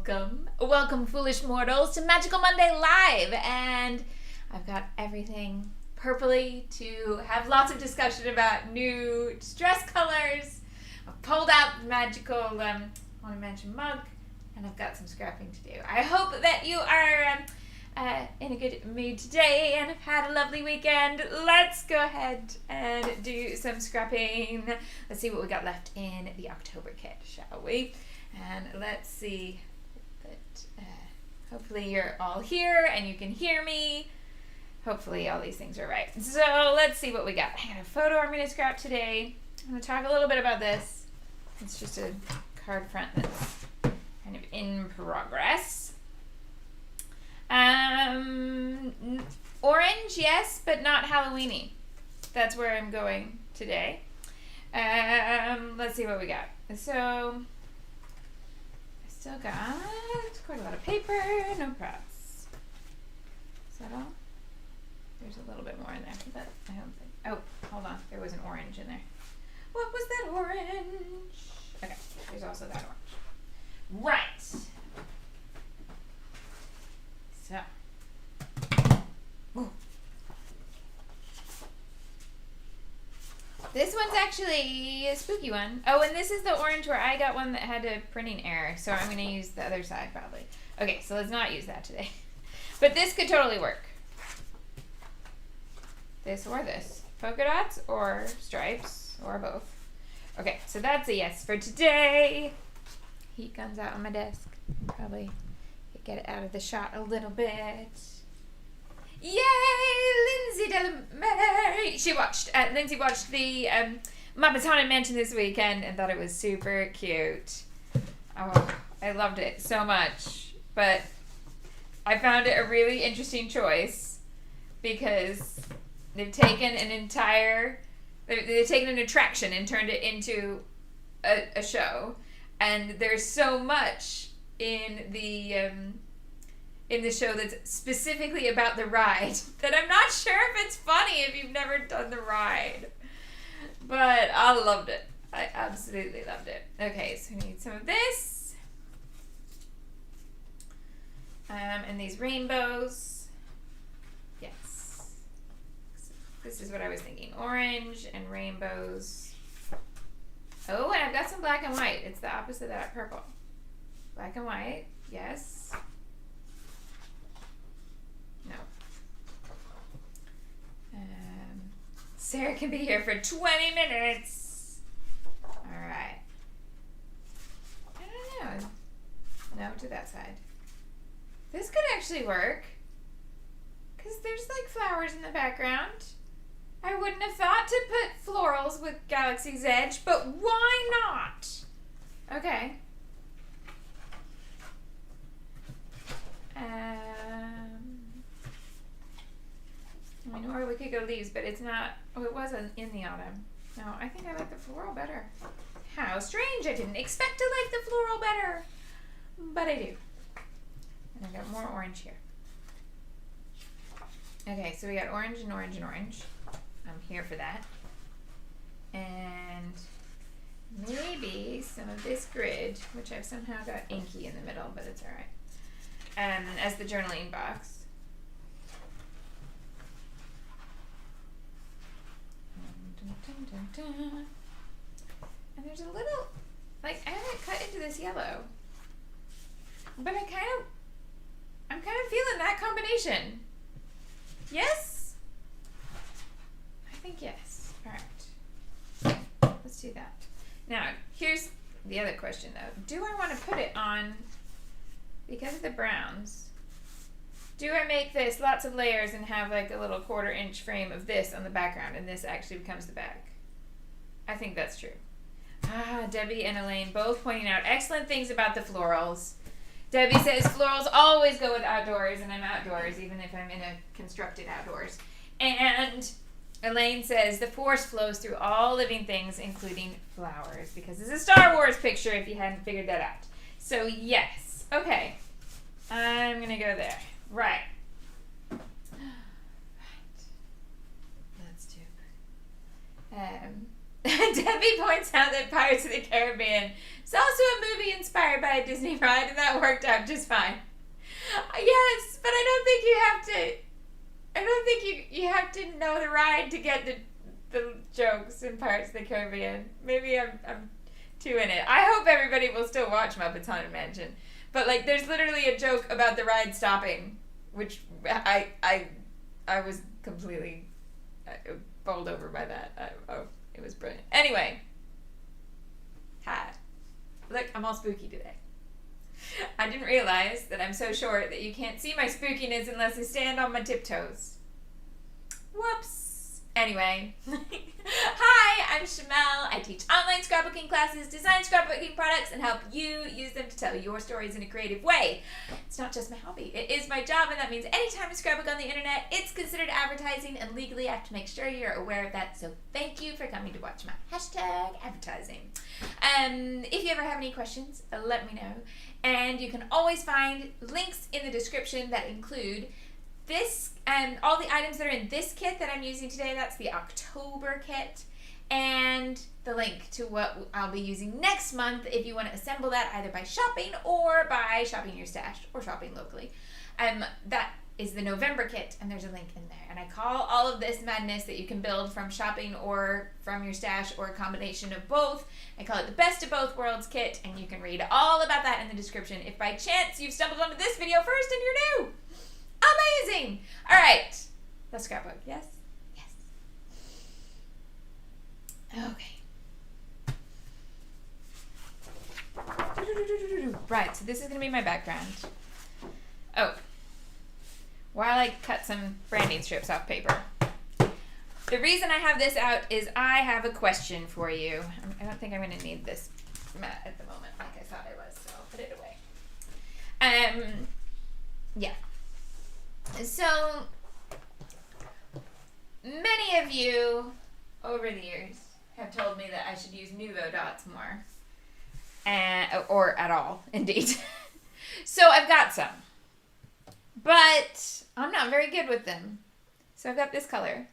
Welcome, foolish mortals, to Magical Monday Live. And I've got everything purpley to have lots of discussion about new distress colors. I've pulled out the magical Haunted Mansion mug, and I've got some scrapping to do. I hope that you are in a good mood today and have had a lovely weekend. Let's go ahead and do some scrapping. Let's see what we got left in the October kit, shall we? And let's see that hopefully you're all here and you can hear me. Hopefully all these things are right. So let's see what we got. I got a photo I'm going to scrap today. I'm going to talk a little bit about this. It's just a card front that's kind of in progress. Orange, yes, but not Halloweeny. That's where I'm going today. Let's see what we got. So I still got quite a lot of paper, no props. Is that all? There's a little bit more in there, but I don't think. Oh, hold on. There was an orange in there. What was that orange? Okay, there's also that orange. Right. So. Ooh. This one's actually a spooky one. Oh, and this is the orange where I got one that had a printing error, so I'm going to use the other side probably. Okay, so let's not use that today. But this could totally work. This or this. Polka dots or stripes or both. Okay, so that's a yes for today. Heat guns out on my desk. Probably get it out of the shot a little bit. Yay! Lindsay Delamere. Lindsay watched the Muppets Haunted Mansion this weekend and thought it was super cute. Oh, I loved it so much. But I found it a really interesting choice because they've taken they've taken an attraction and turned it into a show. And there's so much in the show that's specifically about the ride that I'm not sure if it's funny if you've never done the ride. But I loved it. I absolutely loved it. Okay, so we need some of this. And these rainbows. Yes. This is what I was thinking. Orange and rainbows. Oh, and I've got some black and white. It's the opposite of that purple. Black and white. Yes. No. Sarah can be here for 20 minutes. All right. I don't know. No, to that side. This could actually work. Because there's like flowers in the background. I wouldn't have thought to put florals with Galaxy's Edge, but why not? Okay. I mean, or we could go leaves, but it's not. Oh, it wasn't in the autumn. No, I think I like the floral better. How strange! I didn't expect to like the floral better, but I do. And I got more orange here. Okay, so we got orange and orange and orange. I'm here for that. And maybe some of this grid, which I've somehow got inky in the middle, but it's all right. As the journaling box. And there's a little, like, I haven't cut into this yellow, but I'm kind of feeling that combination. Yes? I think yes. All right. Let's do that. Now, here's the other question, though. Do I want to put it on, because of the browns, do I make this lots of layers and have like a little 1/4 inch frame of this on the background and this actually becomes the back? I think that's true. Debbie and Elaine both pointing out excellent things about the florals. Debbie says florals always go with outdoors, and I'm outdoors even if I'm in a constructed outdoors. And Elaine says the force flows through all living things, including flowers, because it's a Star Wars picture if you hadn't figured that out. So yes. Okay. I'm going to go there. Right. Let's do. Debbie points out that Pirates of the Caribbean It's also a movie inspired by a Disney ride, and that worked out just fine. Yes, but I don't think you have to know the ride to get the jokes in Pirates of the Caribbean. Maybe I'm too in it. I hope everybody will still watch Muppets Haunted Mansion. But like, there's literally a joke about the ride stopping, which I was completely bowled over by that. It was brilliant. Anyway, hi. Look, I'm all spooky today. I didn't realize that I'm so short that you can't see my spookiness unless I stand on my tiptoes. Whoops. Anyway, hi, I'm Shamel. I teach online scrapbooking classes, design scrapbooking products, and help you use them to tell your stories in a creative way. It's not just my hobby. It is my job, and that means anytime I scrapbook on the internet, it's considered advertising, and legally I have to make sure you're aware of that. So thank you for coming to watch my #advertising. If you ever have any questions, let me know. And you can always find links in the description that include this and all the items that are in this kit that I'm using today. That's the October kit, and the link to what I'll be using next month if you want to assemble that either by shopping or by shopping your stash or shopping locally. That is the November kit, and there's a link in there. And I call all of this madness that you can build from shopping or from your stash or a combination of both, I call it the Best of Both Worlds kit, and you can read all about that in the description if by chance you've stumbled onto this video first and you're new. Amazing! All right, the scrapbook. Yes? Yes. Okay. Right, so this is going to be my background. Oh. While I cut some branding strips off paper. The reason I have this out is I have a question for you. I don't think I'm going to need this mat at the moment like I thought I was, so I'll put it away. Yeah. So, many of you over the years have told me that I should use Nuvo dots more. Or at all, indeed. So I've got some. But I'm not very good with them. So I've got this color,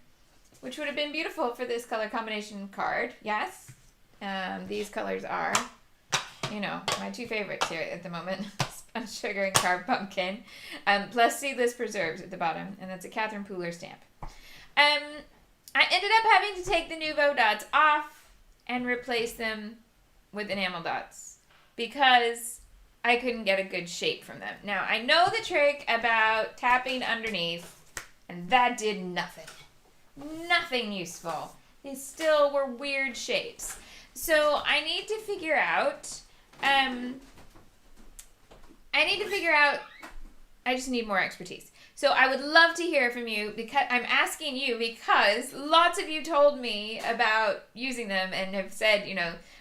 which would have been beautiful for this color combination card. Yes? These colors are, my two favorites here at the moment. Sponge sugar and carved pumpkin. Plus seedless preserves at the bottom. And that's a Catherine Pooler stamp. I ended up having to take the Nuvo dots off and replace them with enamel dots because I couldn't get a good shape from them. Now, I know the trick about tapping underneath, and that did nothing. Nothing useful. They still were weird shapes. So I need to figure out, I just need more expertise. So I would love to hear from you because I'm asking you because lots of you told me about using them and have said,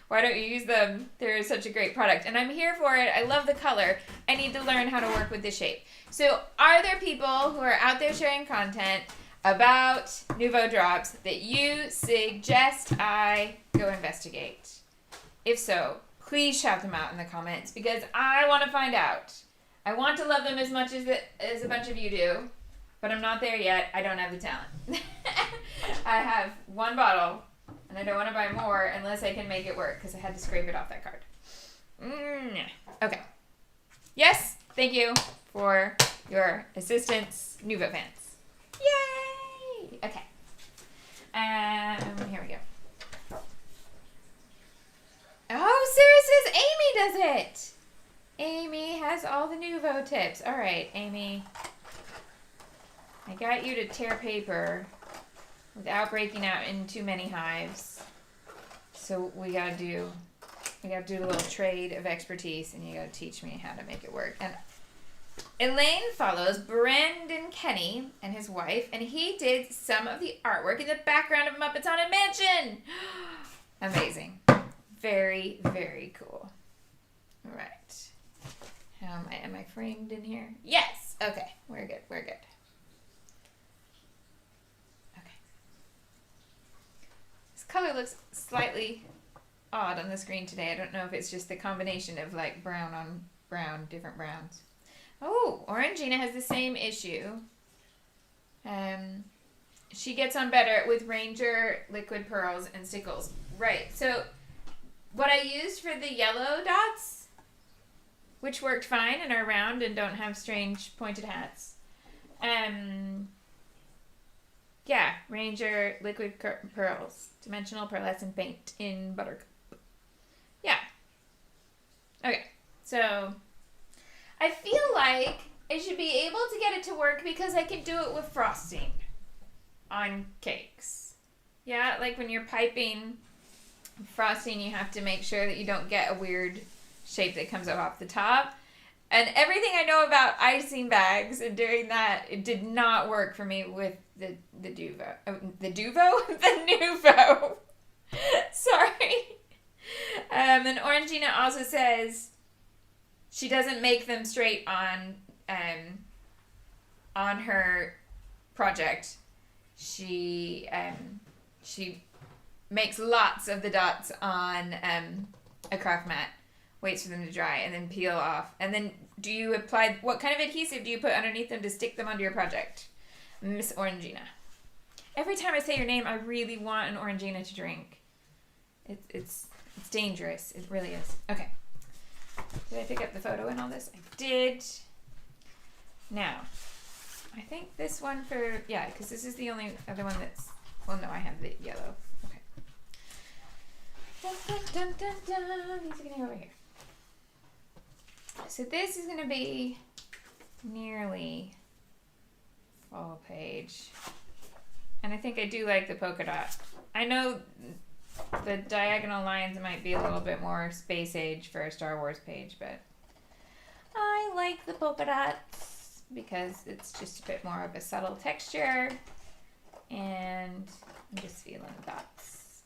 why don't you use them? They're such a great product. And I'm here for it. I love the color. I need to learn how to work with the shape. So are there people who are out there sharing content about Nuvo drops that you suggest I go investigate? If so, please shout them out in the comments because I want to find out. I want to love them as much as a bunch of you do, but I'm not there yet. I don't have the talent. I have one bottle, and I don't want to buy more unless I can make it work because I had to scrape it off that card. Okay. Yes, thank you for your assistance, Nuvo fans. Yay! Okay. Here we go. Oh, Sarah says Amy does it! Amy has all the Nuvo tips. All right, Amy. I got you to tear paper without breaking out in too many hives. So we gotta do a little trade of expertise, and you gotta teach me how to make it work. And Elaine follows Brendan Kenny and his wife, and he did some of the artwork in the background of Muppets Haunted Mansion. Amazing. Very, very cool. All right. Am I framed in here? Yes. Okay. We're good. Okay. This color looks slightly odd on the screen today. I don't know if it's just the combination of like brown on brown, different browns. Oh, Orangina has the same issue. She gets on better with Ranger, Liquid Pearls, and Stickles. Right. So what I used for the yellow dots, which worked fine and are round and don't have strange pointed hats. Yeah, Ranger liquid pearls, dimensional pearlescent paint in buttercup. Yeah. Okay, so I feel like I should be able to get it to work because I can do it with frosting on cakes. Yeah, like when you're piping frosting, you have to make sure that you don't get a weird shape that comes up off the top. And everything I know about icing bags and doing that, it did not work for me with the Duvo. The Nuvo. Sorry. And Orangina also says she doesn't make them straight on her project. She makes lots of the dots on a craft mat, waits for them to dry, and then peel off. And then do you apply, what kind of adhesive do you put underneath them to stick them onto your project? Miss Orangina. Every time I say your name, I really want an Orangina to drink. It's dangerous. It really is. Okay. Did I pick up the photo in all this? I did. Now, I think this one yeah, because this is the only other one that's, well, no, I have the yellow. Okay. Dun, dun, dun, dun, dun. These are going to go over here. So this is going to be nearly full page. And I think I do like the polka dot. I know the diagonal lines might be a little bit more space age for a Star Wars page, but I like the polka dots because it's just a bit more of a subtle texture, and I'm just feeling the dots.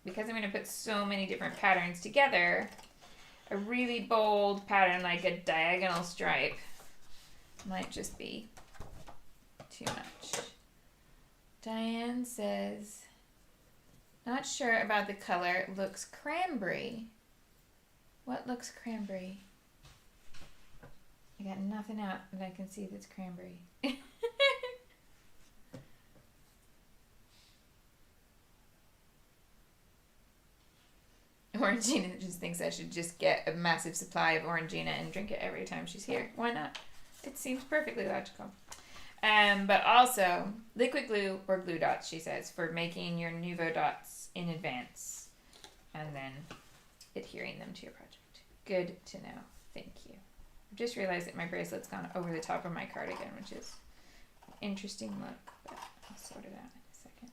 Because I'm going to put so many different patterns together, a really bold pattern like a diagonal stripe might just be too much. Diane says, not sure about the color. Looks cranberry. What looks cranberry? I got nothing out that I can see that's cranberry. Orangina just thinks I should just get a massive supply of Orangina and drink it every time she's here. Why not? It seems perfectly logical. But also, liquid glue or glue dots, she says, for making your Nuvo dots in advance and then adhering them to your project. Good to know. Thank you. I just realized that my bracelet's gone over the top of my cardigan, which is an interesting look, but I'll sort it out in a second.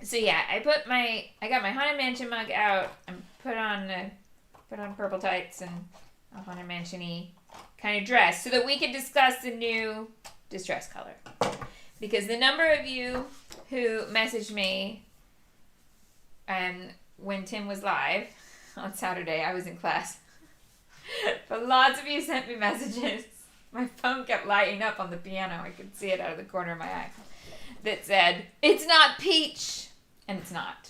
So yeah, I got my Haunted Mansion mug out and put on purple tights and a Haunted Mansion-y kind of dress so that we could discuss the new distress color. Because the number of you who messaged me when Tim was live on Saturday, I was in class. But lots of you sent me messages. My phone kept lighting up on the piano. I could see it out of the corner of my eye. That said, it's not peach. And it's not.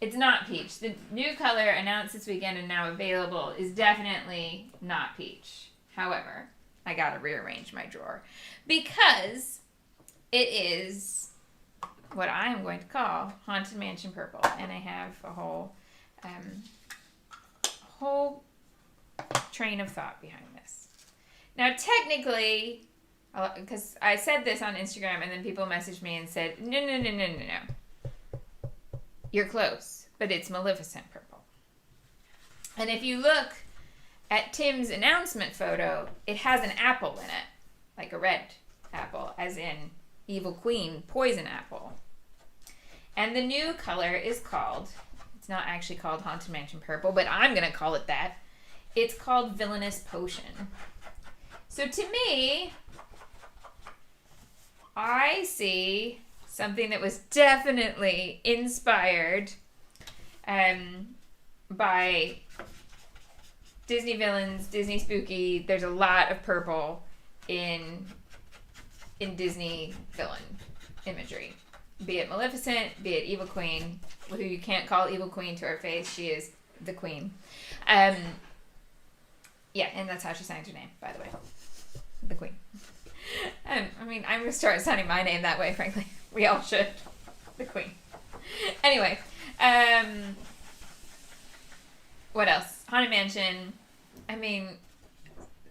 It's not peach. The new color announced this weekend and now available is definitely not peach. However, I gotta rearrange my drawer because it is what I am going to call Haunted Mansion Purple. And I have a whole train of thought behind this. Now, technically, because I said this on Instagram and then people messaged me and said, no. You're close, but it's Maleficent Purple. And if you look at Tim's announcement photo, it has an apple in it, like a red apple, as in Evil Queen, Poison Apple. And the new color is called, it's not actually called Haunted Mansion Purple, but I'm going to call it that. It's called Villainous Potion. So to me, I see something that was definitely inspired by Disney villains, Disney spooky. There's a lot of purple in Disney villain imagery. Be it Maleficent, be it Evil Queen, who you can't call Evil Queen to her face. She is the queen. Yeah, and that's how she signs her name, by the way. The queen. I'm going to start signing my name that way, frankly. We all should. The queen. Anyway, What else? Haunted Mansion. I mean,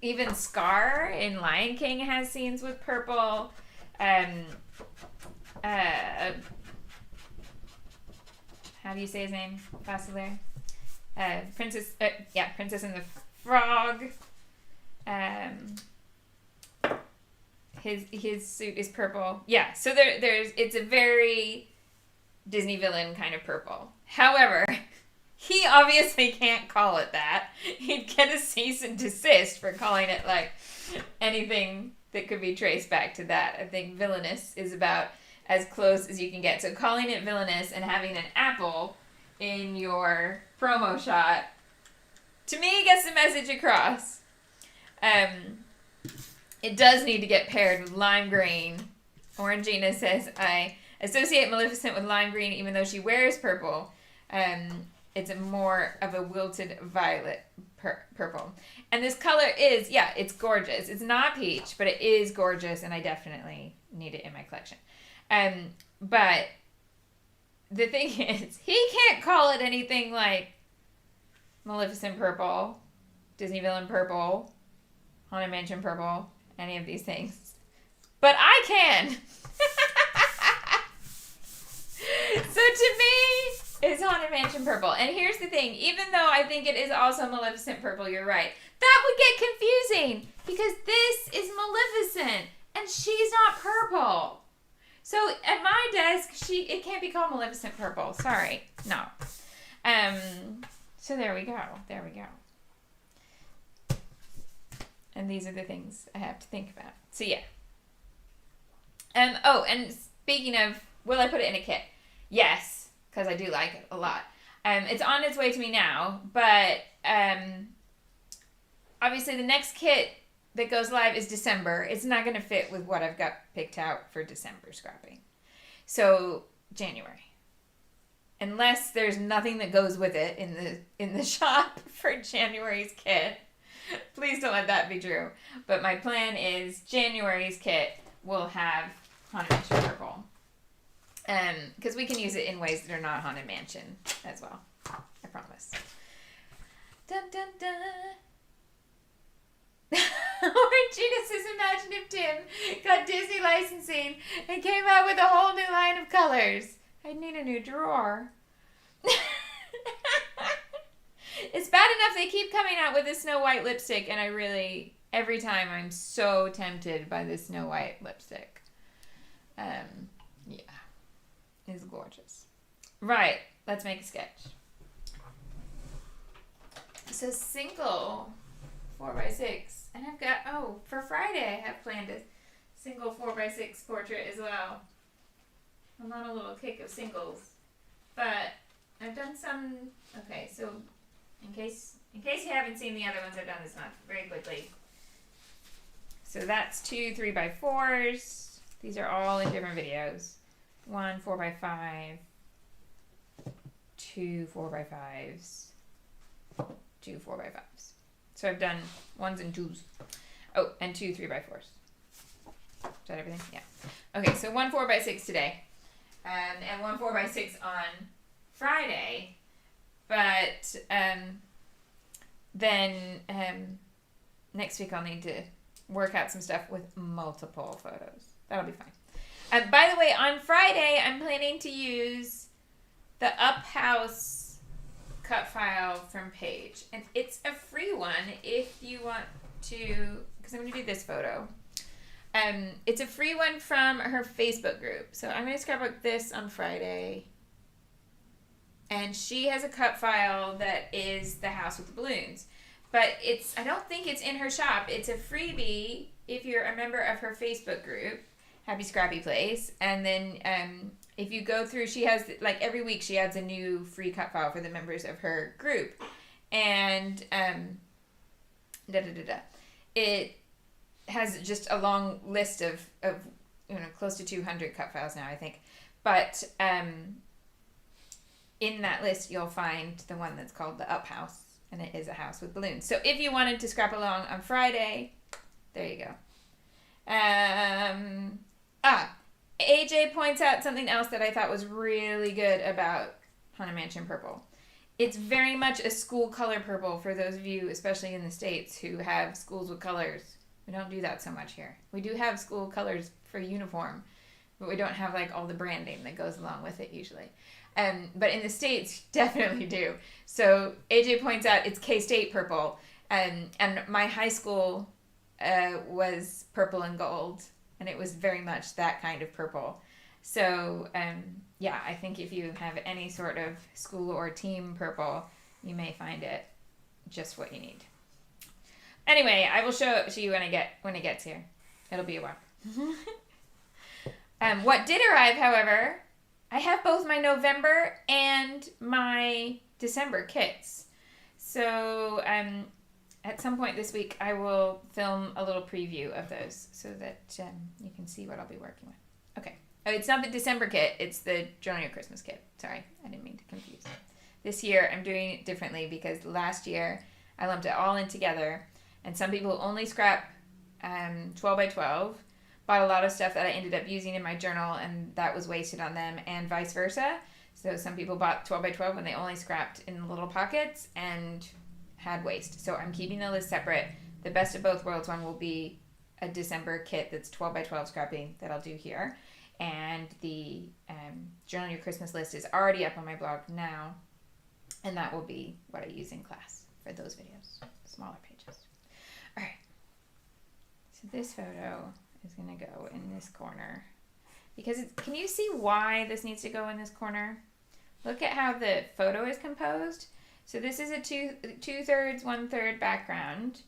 even Scar in Lion King has scenes with purple. How do you say his name? Basilar. Princess and the Frog. His suit is purple. Yeah, so it's a very Disney villain kind of purple. However, he obviously can't call it that. He'd get a cease and desist for calling it like anything that could be traced back to that. I think villainous is about as close as you can get. So calling it villainous and having an apple in your promo shot, to me, gets the message across. It does need to get paired with lime green. Orangina says, I associate Maleficent with lime green even though she wears purple. It's more of a wilted violet purple. And this color is, it's gorgeous. It's not peach, but it is gorgeous, and I definitely need it in my collection. But the thing is, he can't call it anything like Maleficent purple, Disney villain purple, Haunted Mansion purple, any of these things. But I can! So to me, it's Haunted Mansion purple. And here's the thing, even though I think it is also Maleficent purple, you're right. That would get confusing because this is Maleficent and she's not purple. So at my desk, it can't be called Maleficent purple. Sorry. No. So there we go. There we go. And these are the things I have to think about. So yeah. And speaking of, will I put it in a kit? Yes, because I do like it a lot. It's on its way to me now, but obviously the next kit that goes live is December. It's not going to fit with what I've got picked out for December scrapping. So January. Unless there's nothing that goes with it in the shop for January's kit. Please don't let that be true. But my plan is January's kit will have Haunted Mansion purple. Because we can use it in ways that are not Haunted Mansion as well. I promise. Dun dun dun. Regina says, imagine if Tim got Disney licensing and came out with a whole new line of colors. I'd need a new drawer. It's bad enough they keep coming out with a Snow White lipstick, and every time I'm so tempted by the Snow White lipstick. Yeah. It's gorgeous. Right, let's make a sketch. So single 4x6. And I've got, for Friday I have planned a single 4x6 portrait as well. I'm on a little kick of singles. But I've done some, okay, so in case you haven't seen the other ones I've done this month, very quickly. So that's 2 3x4s. These are all in different videos. 1 4x5. 2 4x5s. 2 4x5s. So I've done 1s and 2s. Oh, and 2 3x4s. Is that everything? Yeah. Okay, so 1 4x6 today. And 1 4x6 on Friday. But then next week I'll need to work out some stuff with multiple photos. That'll be fine. By the way, on Friday I'm planning to use the Up House cut file from Paige. And it's a free one if you want to, because I'm going to do this photo. It's a free one from her Facebook group. So I'm going to scrapbook this on Friday. And she has a cut file that is the house with the balloons. But I don't think it's in her shop. It's a freebie if you're a member of her Facebook group, Happy Scrappy Place. And then if you go through, she has, like every week she adds a new free cut file for the members of her group. And it has just a long list of close to 200 cut files now, I think. But in that list, you'll find the one that's called the Up House, and it is a house with balloons. So if you wanted to scrap along on Friday, there you go. AJ points out something else that I thought was really good about Haunted Mansion purple. It's very much a school color purple for those of you, especially in the States, who have schools with colors. We don't do that so much here. We do have school colors for uniform, but we don't have like all the branding that goes along with it usually. But in the States, definitely do. So AJ points out it's K-State purple. And my high school was purple and gold, and it was very much that kind of purple. So, yeah, I think if you have any sort of school or team purple, you may find it just what you need. Anyway, I will show it to you when it gets here. It'll be a while. What did arrive, however, I have both my November and my December kits. So, at some point this week, I will film a little preview of those so that you can see what I'll be working with. Okay. Oh, it's not the December kit. It's the Journal Your Christmas kit. Sorry, I didn't mean to confuse. This year, I'm doing it differently because last year, I lumped it all in together. And some people only scrap 12 by 12. Bought a lot of stuff that I ended up using in my journal, and that was wasted on them, and vice versa. So some people bought 12 by 12 and they only scrapped in little pockets and had waste. So I'm keeping the list separate. The best of both worlds one will be a December kit that's 12 by 12 scrapping that I'll do here. And the Journal Your Christmas list is already up on my blog now. And that will be what I use in class for those videos. Smaller pages. All right. So this photo is going to go in this corner. Because can you see why this needs to go in this corner? Look at how the photo is composed. So this is a 2/3, 1/3 background,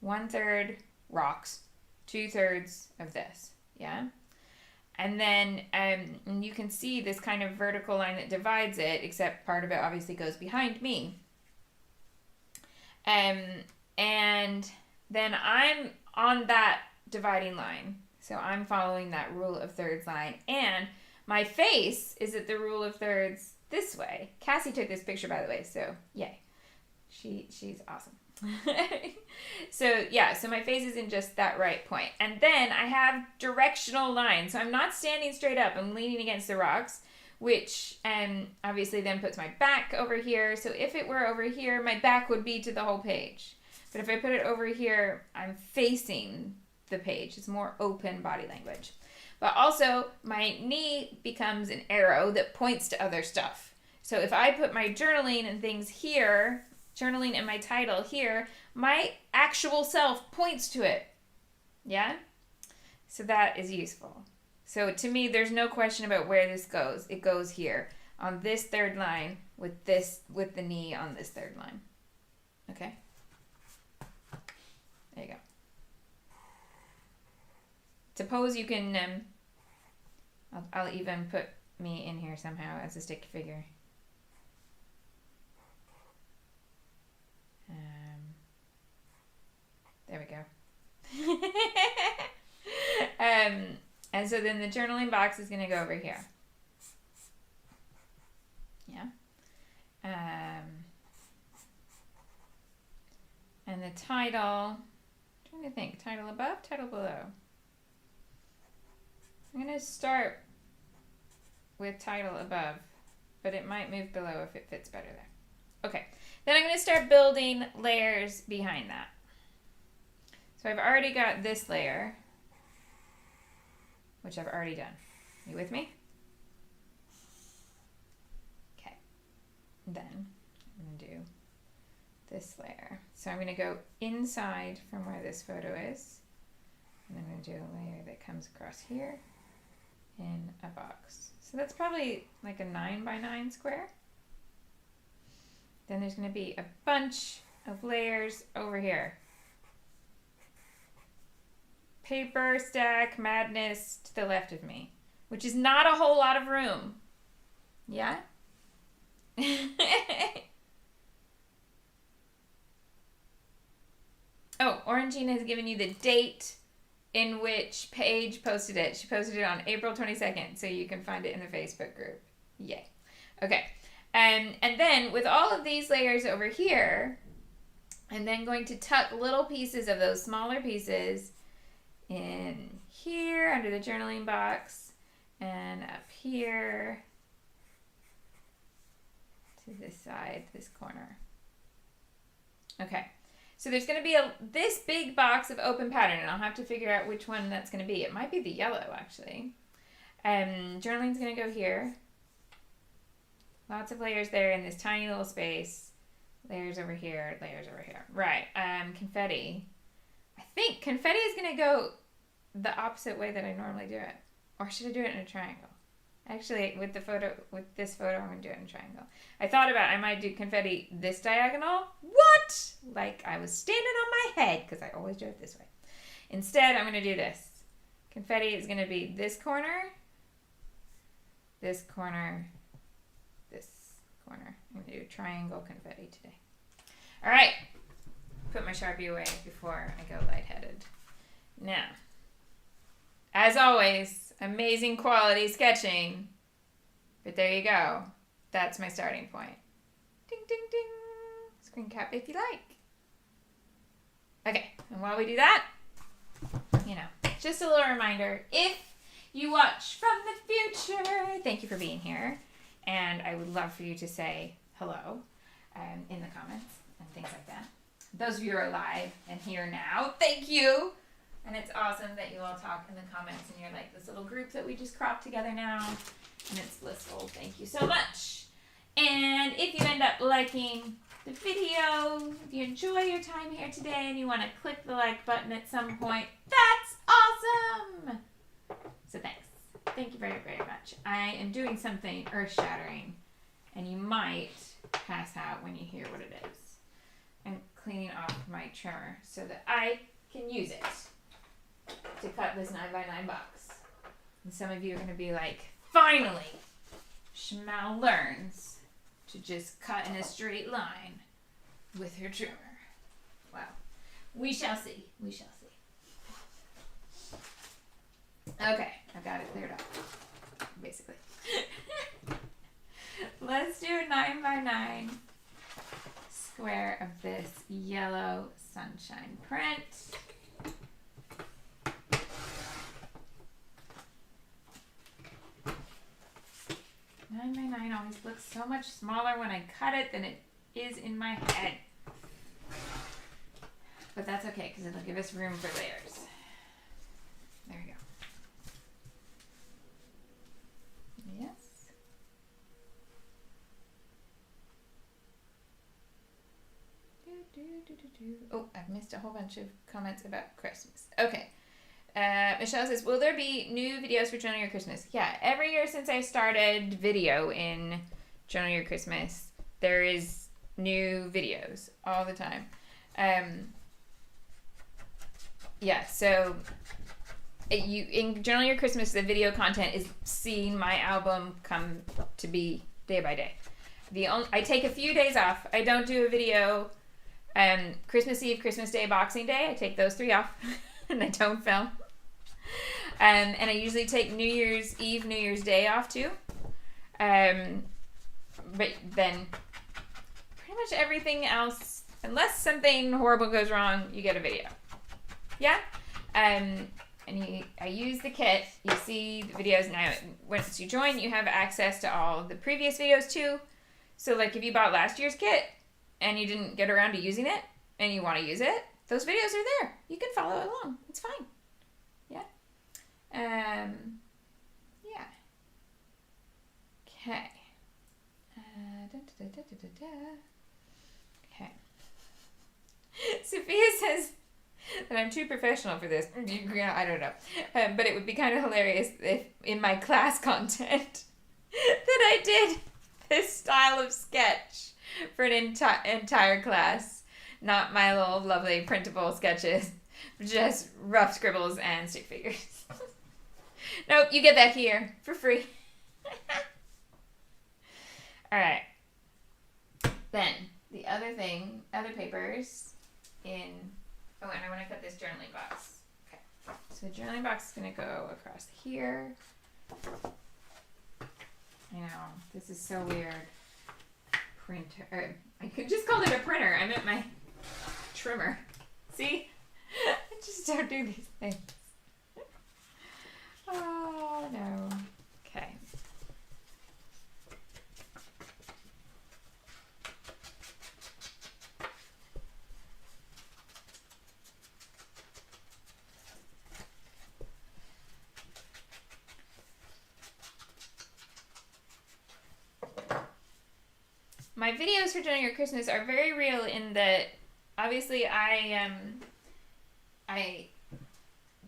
1/3 rocks, 2/3 of this. Yeah. And then you can see this kind of vertical line that divides it, except part of it obviously goes behind me. And then I'm on that dividing line. So I'm following that rule of thirds line. And my face is at the rule of thirds this way. Cassie took this picture, by the way, so yay. She's awesome. So yeah, so my face is in just that right point. And then I have directional lines. So I'm not standing straight up. I'm leaning against the rocks, which obviously then puts my back over here. So if it were over here, my back would be to the whole page. But if I put it over here, I'm facing the page. It's more open body language. But also, my knee becomes an arrow that points to other stuff. So if I put my journaling and things here, journaling and my title here, my actual self points to it. Yeah? So that is useful. So to me, there's no question about where this goes. It goes here on this third line with the knee on this third line. Okay? There you go. Suppose you can, I'll even put me in here somehow as a stick figure. There we go. And so then the journaling box is going to go over here. Yeah. And the title, I'm trying to think, title above, title below. I'm going to start with title above, but it might move below if it fits better there. Okay, then I'm going to start building layers behind that. So I've already got this layer, which I've already done. You with me? Okay, then I'm going to do this layer. So I'm going to go inside from where this photo is, and I'm going to do a layer that comes across here in a box. So that's probably like a 9 by 9 square. Then there's going to be a bunch of layers over here. Paper stack madness to the left of me, which is not a whole lot of room. Yeah? Oh, Orangina has given you the date in which Paige posted it. She posted it on April 22nd, so you can find it in the Facebook group. Yay. Okay. And then with all of these layers over here, I'm then going to tuck little pieces of those smaller pieces in here under the journaling box and up here to this side, this corner. Okay, so there's going to be this big box of open pattern, and I'll have to figure out which one that's going to be. It might be the yellow, actually. Journaling's going to go here. Lots of layers there in this tiny little space. Layers over here, layers over here. Right, confetti. I think confetti is going to go the opposite way that I normally do it. Or should I do it in a triangle? Actually, with this photo, I'm going to do it in a triangle. I thought about I might do confetti this diagonal. What? Like I was standing on my head, because I always do it this way. Instead, I'm going to do this. Confetti is going to be this corner, this corner, this corner. I'm going to do triangle confetti today. All right. Put my Sharpie away before I go lightheaded. Now, as always, amazing quality sketching. But there you go. That's my starting point. Ding, ding, ding. Screen cap if you like. Okay, and while we do that, just a little reminder, if you watch from the future, thank you for being here. And I would love for you to say hello in the comments and things like that. Those of you who are live and here now, thank you. And it's awesome that you all talk in the comments and you're like this little group that we just cropped together now. And it's blissful. Thank you so much. And if you end up liking the video, if you enjoy your time here today and you want to click the like button at some point, that's awesome. So thanks. Thank you very, very much. I am doing something earth-shattering and you might pass out when you hear what it is. I'm cleaning off my trimmer so that I can use it to cut this 9x9 box. And some of you are going to be like, finally, Shmal learns to just cut in a straight line with her trimmer. Wow. We shall see. We shall see. Okay, I've got it cleared up, basically. Let's do a 9x9 square of this yellow sunshine print. Nine by nine always looks so much smaller when I cut it than it is in my head. But that's okay because it'll give us room for layers. There we go. Yes. Oh, I've missed a whole bunch of comments about Christmas. Okay. Michelle says, will there be new videos for Journal Your Christmas? Yeah, every year since I started video in Journal Your Christmas, there is new videos all the time. Yeah, so in Journal Your Christmas, the video content is seeing my album come to be day by day. I take a few days off. I don't do a video Christmas Eve, Christmas Day, Boxing Day. I take those 3 off and I don't film. And I usually take New Year's Eve, New Year's Day off too. But then pretty much everything else, unless something horrible goes wrong, you get a video. Yeah? I use the kit. You see the videos now. Once you join, you have access to all of the previous videos too. So like if you bought last year's kit and you didn't get around to using it and you want to use it, those videos are there. You can follow along. It's fine. Yeah. Yeah. Okay. Okay. Sophia says that I'm too professional for this. I don't know. But it would be kind of hilarious if in my class content that I did this style of sketch for an entire class. Not my little lovely printable sketches. Just rough scribbles and stick figures. Nope, you get that here for free. Alright. Then, the other thing, other papers in... Oh, and I want to cut this journaling box. Okay. So the journaling box is going to go across here. I know, this is so weird. Printer. I could just call it a printer. I meant my trimmer. See? I just don't do these things. Oh, no. Okay. my videos for Joining Your Christmas are very real in that obviously I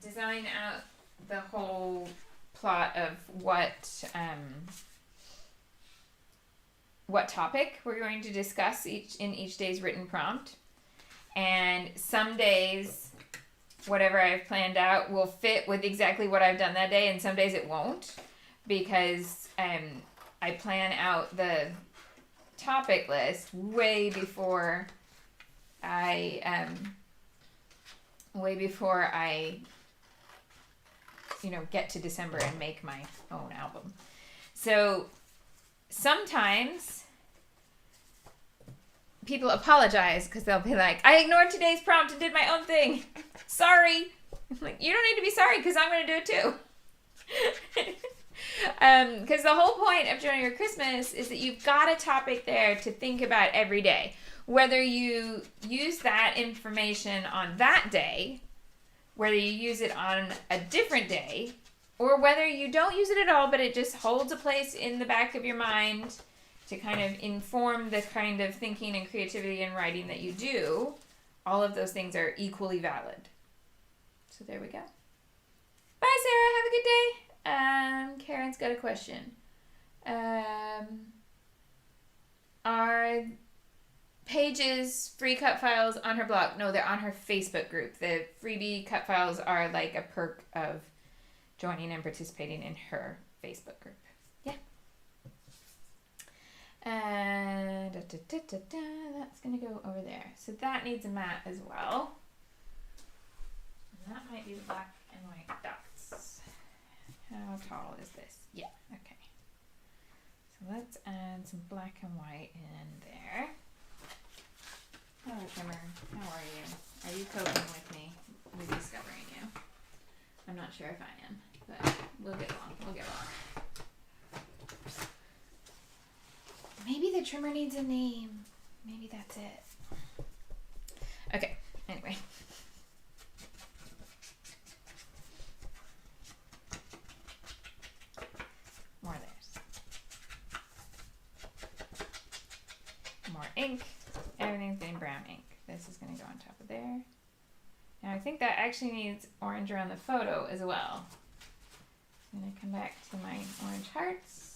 design out the whole plot of what topic we're going to discuss in each day's written prompt. And some days, whatever I've planned out will fit with exactly what I've done that day, and some days it won't, because I plan out the topic list way before I get to December and make my own album. So sometimes people apologize because they'll be like, I ignored today's prompt and did my own thing. Sorry. I'm like, you don't need to be sorry because I'm going to do it too. Because the whole point of Joining Your Christmas is that you've got a topic there to think about every day. Whether you use that information on that day, whether you use it on a different day, or whether you don't use it at all, but it just holds a place in the back of your mind to kind of inform the kind of thinking and creativity and writing that you do, all of those things are equally valid. So there we go. Bye, Sarah. Have a good day. Karen's got a question. Are Paige's free cut files on her blog? No, they're on her Facebook group. The freebie cut files are like a perk of joining and participating in her Facebook group. Yeah. That's going to go over there. So that needs a mat as well. And that might be the black and white dots. How tall is this? Yeah, okay. So let's add some black and white in there. Hello, Trimmer. How are you? Are you coping with me rediscovering you? I'm not sure if I am, but we'll get along. We'll get along. Maybe the trimmer needs a name. Maybe that's it. Okay, anyway. More theirs. More ink. Everything's getting brown ink. This is going to go on top of there. Now I think that actually needs orange around the photo as well. I'm going to come back to my orange hearts.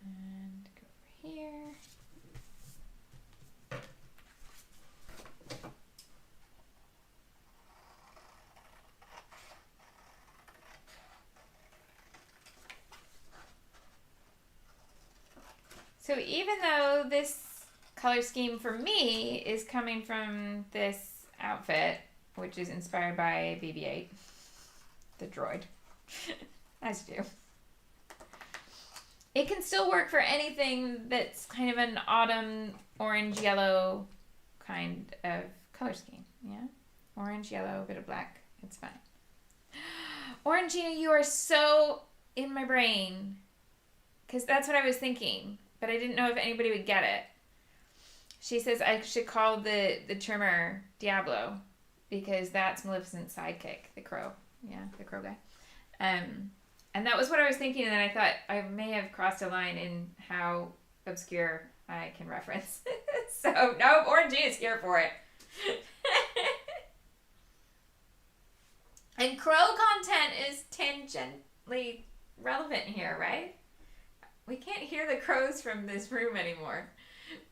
And go over here. So even though this color scheme for me is coming from this outfit, which is inspired by BB-8, the droid, as you do, it can still work for anything that's kind of an autumn orange-yellow kind of color scheme. Yeah? Orange, yellow, a bit of black. It's fine. Orangina, you are so in my brain. Because that's what I was thinking. But I didn't know if anybody would get it. She says I should call the trimmer Diablo because that's Maleficent's sidekick, the crow. Yeah, the crow guy. And that was what I was thinking, and then I thought I may have crossed a line in how obscure I can reference. So, no, Orangina is here for it. And crow content is tangentially relevant here, right? We can't hear the crows from this room anymore,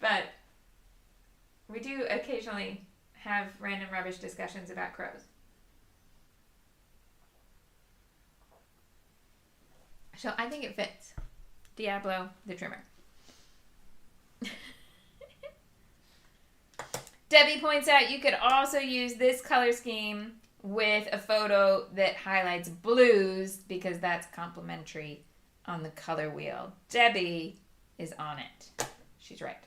but we do occasionally have random rubbish discussions about crows. So I think it fits. Diablo the trimmer. Debbie points out you could also use this color scheme with a photo that highlights blues because that's complementary on the color wheel. Debbie is on it. She's right.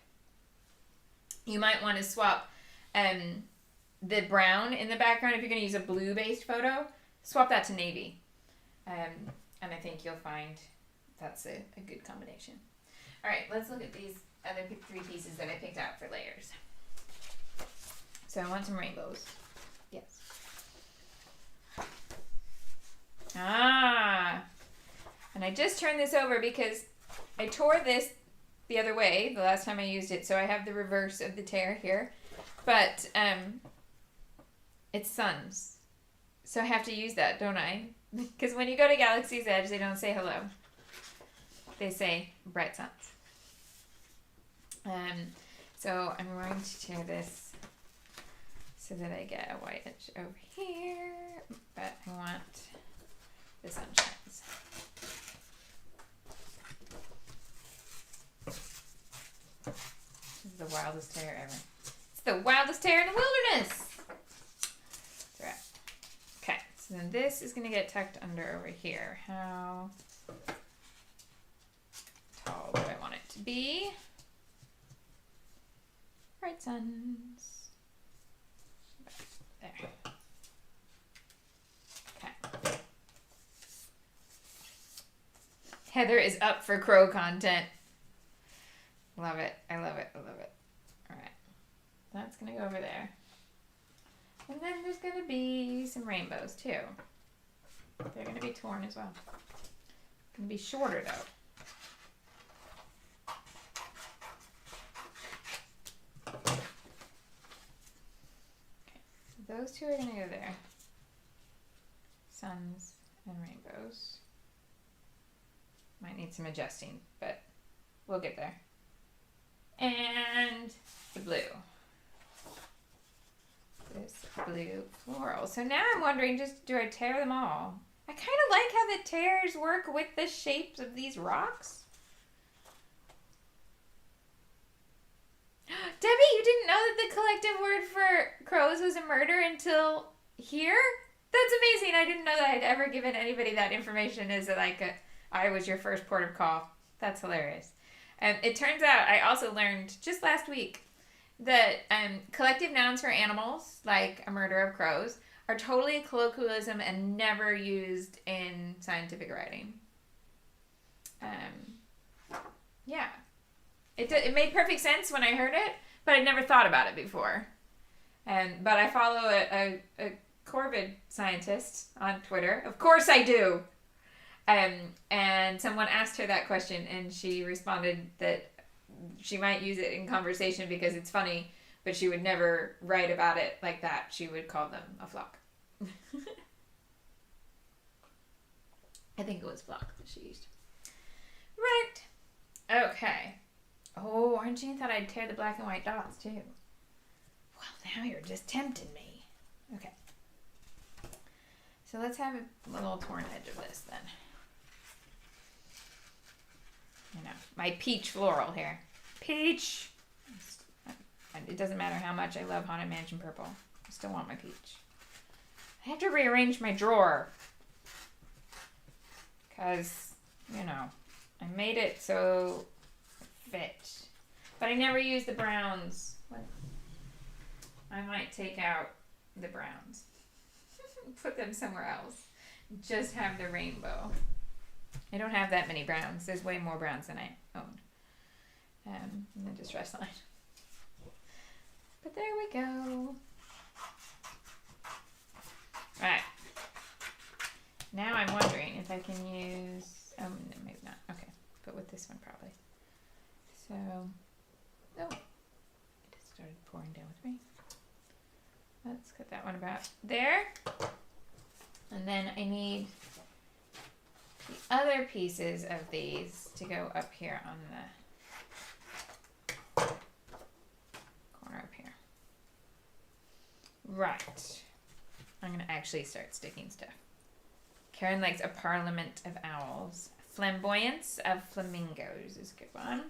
You might want to swap the brown in the background. If you're going to use a blue-based photo, swap that to navy. And I think you'll find that's a good combination. All right, let's look at these other three pieces that I picked out for layers. So I want some rainbows. Yes. Ah. And I just turned this over because I tore this the other way the last time I used it, so I have the reverse of the tear here. But it's suns. So I have to use that, don't I? Because when you go to Galaxy's Edge, they don't say hello. They say bright suns. So I'm going to tear this so that I get a white edge over here, but I want the sunshines. This is the wildest tear ever. It's the wildest tear in the wilderness! Right. Okay, so then this is going to get tucked under over here. How tall do I want it to be? Bright suns. There. Okay. Heather is up for crow content. Love it. I love it. I love it. All right. That's going to go over there. And then there's going to be some rainbows too. They're going to be torn as well. Going to be shorter though. Those two are going to go there. Suns and rainbows. Might need some adjusting, but we'll get there. And the blue. This blue floral. So now I'm wondering, just do I tear them all? I kind of like how the tears work with the shapes of these rocks. Debbie, you didn't know that the collective word for crows was a murder until here? That's amazing. I didn't know that I'd ever given anybody that information as like I was your first port of call. That's hilarious. It turns out I also learned just last week that collective nouns for animals, like a murder of crows, are totally a colloquialism and never used in scientific writing. Yeah. It made perfect sense when I heard it, but I'd never thought about it before. But I follow a corvid scientist on Twitter. Of course I do. And someone asked her that question, and she responded that she might use it in conversation because it's funny, but she would never write about it like that. She would call them a flock. I think it was flock that she used. Right. Okay. Oh, aren't you thought I'd tear the black and white dots too? Well, now you're just tempting me. Okay. So let's have a little torn edge of this then. You know, my peach floral here. Peach! It doesn't matter how much I love Haunted Mansion Purple. I still want my peach. I have to rearrange my drawer. Because, you know, I made it so it fit. But I never use the browns. What? I might take out the browns. Put them somewhere else. Just have the rainbow. I don't have that many browns. There's way more browns than I own. In the distress line. But there we go. Right. Now I'm wondering if I can use... Oh, no, maybe not. Okay. But with this one probably. So... Oh. It just started pouring down with me. Let's cut that one about there. And then I need the other pieces of these to go up here on the corner up here. Right. I'm going to actually start sticking stuff. Karen likes a parliament of owls. Flamboyance of flamingos is a good one.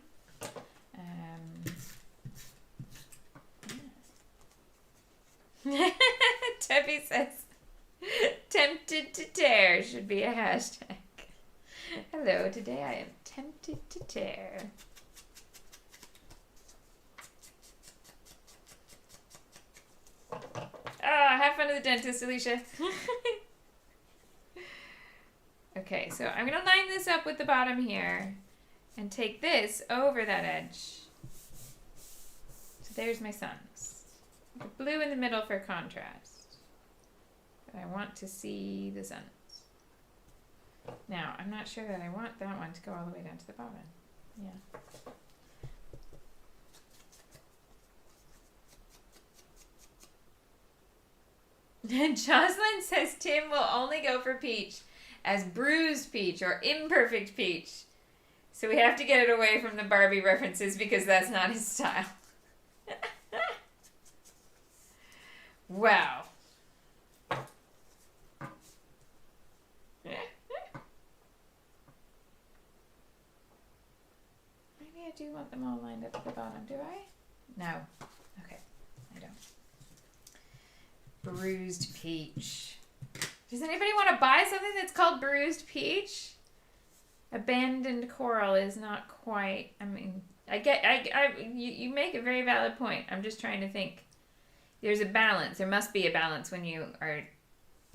Debbie says, tempted to tear should be a hashtag. Hello, today I am tempted to tear. Have fun at the dentist, Alicia. Okay, so I'm going to line this up with the bottom here and take this over that edge. So there's my suns. The blue in the middle for contrast. But I want to see the suns. Now, I'm not sure that I want that one to go all the way down to the bottom. Yeah. Jocelyn says Tim will only go for peach as bruised peach or imperfect peach. So we have to get it away from the Barbie references because that's not his style. Wow. Maybe I do want them all lined up at the bottom, do I? No. Okay, I don't. Bruised peach. Does anybody want to buy something that's called bruised peach? Abandoned coral is not quite. I mean, you make a very valid point. I'm just trying to think. There's a balance. There must be a balance when you are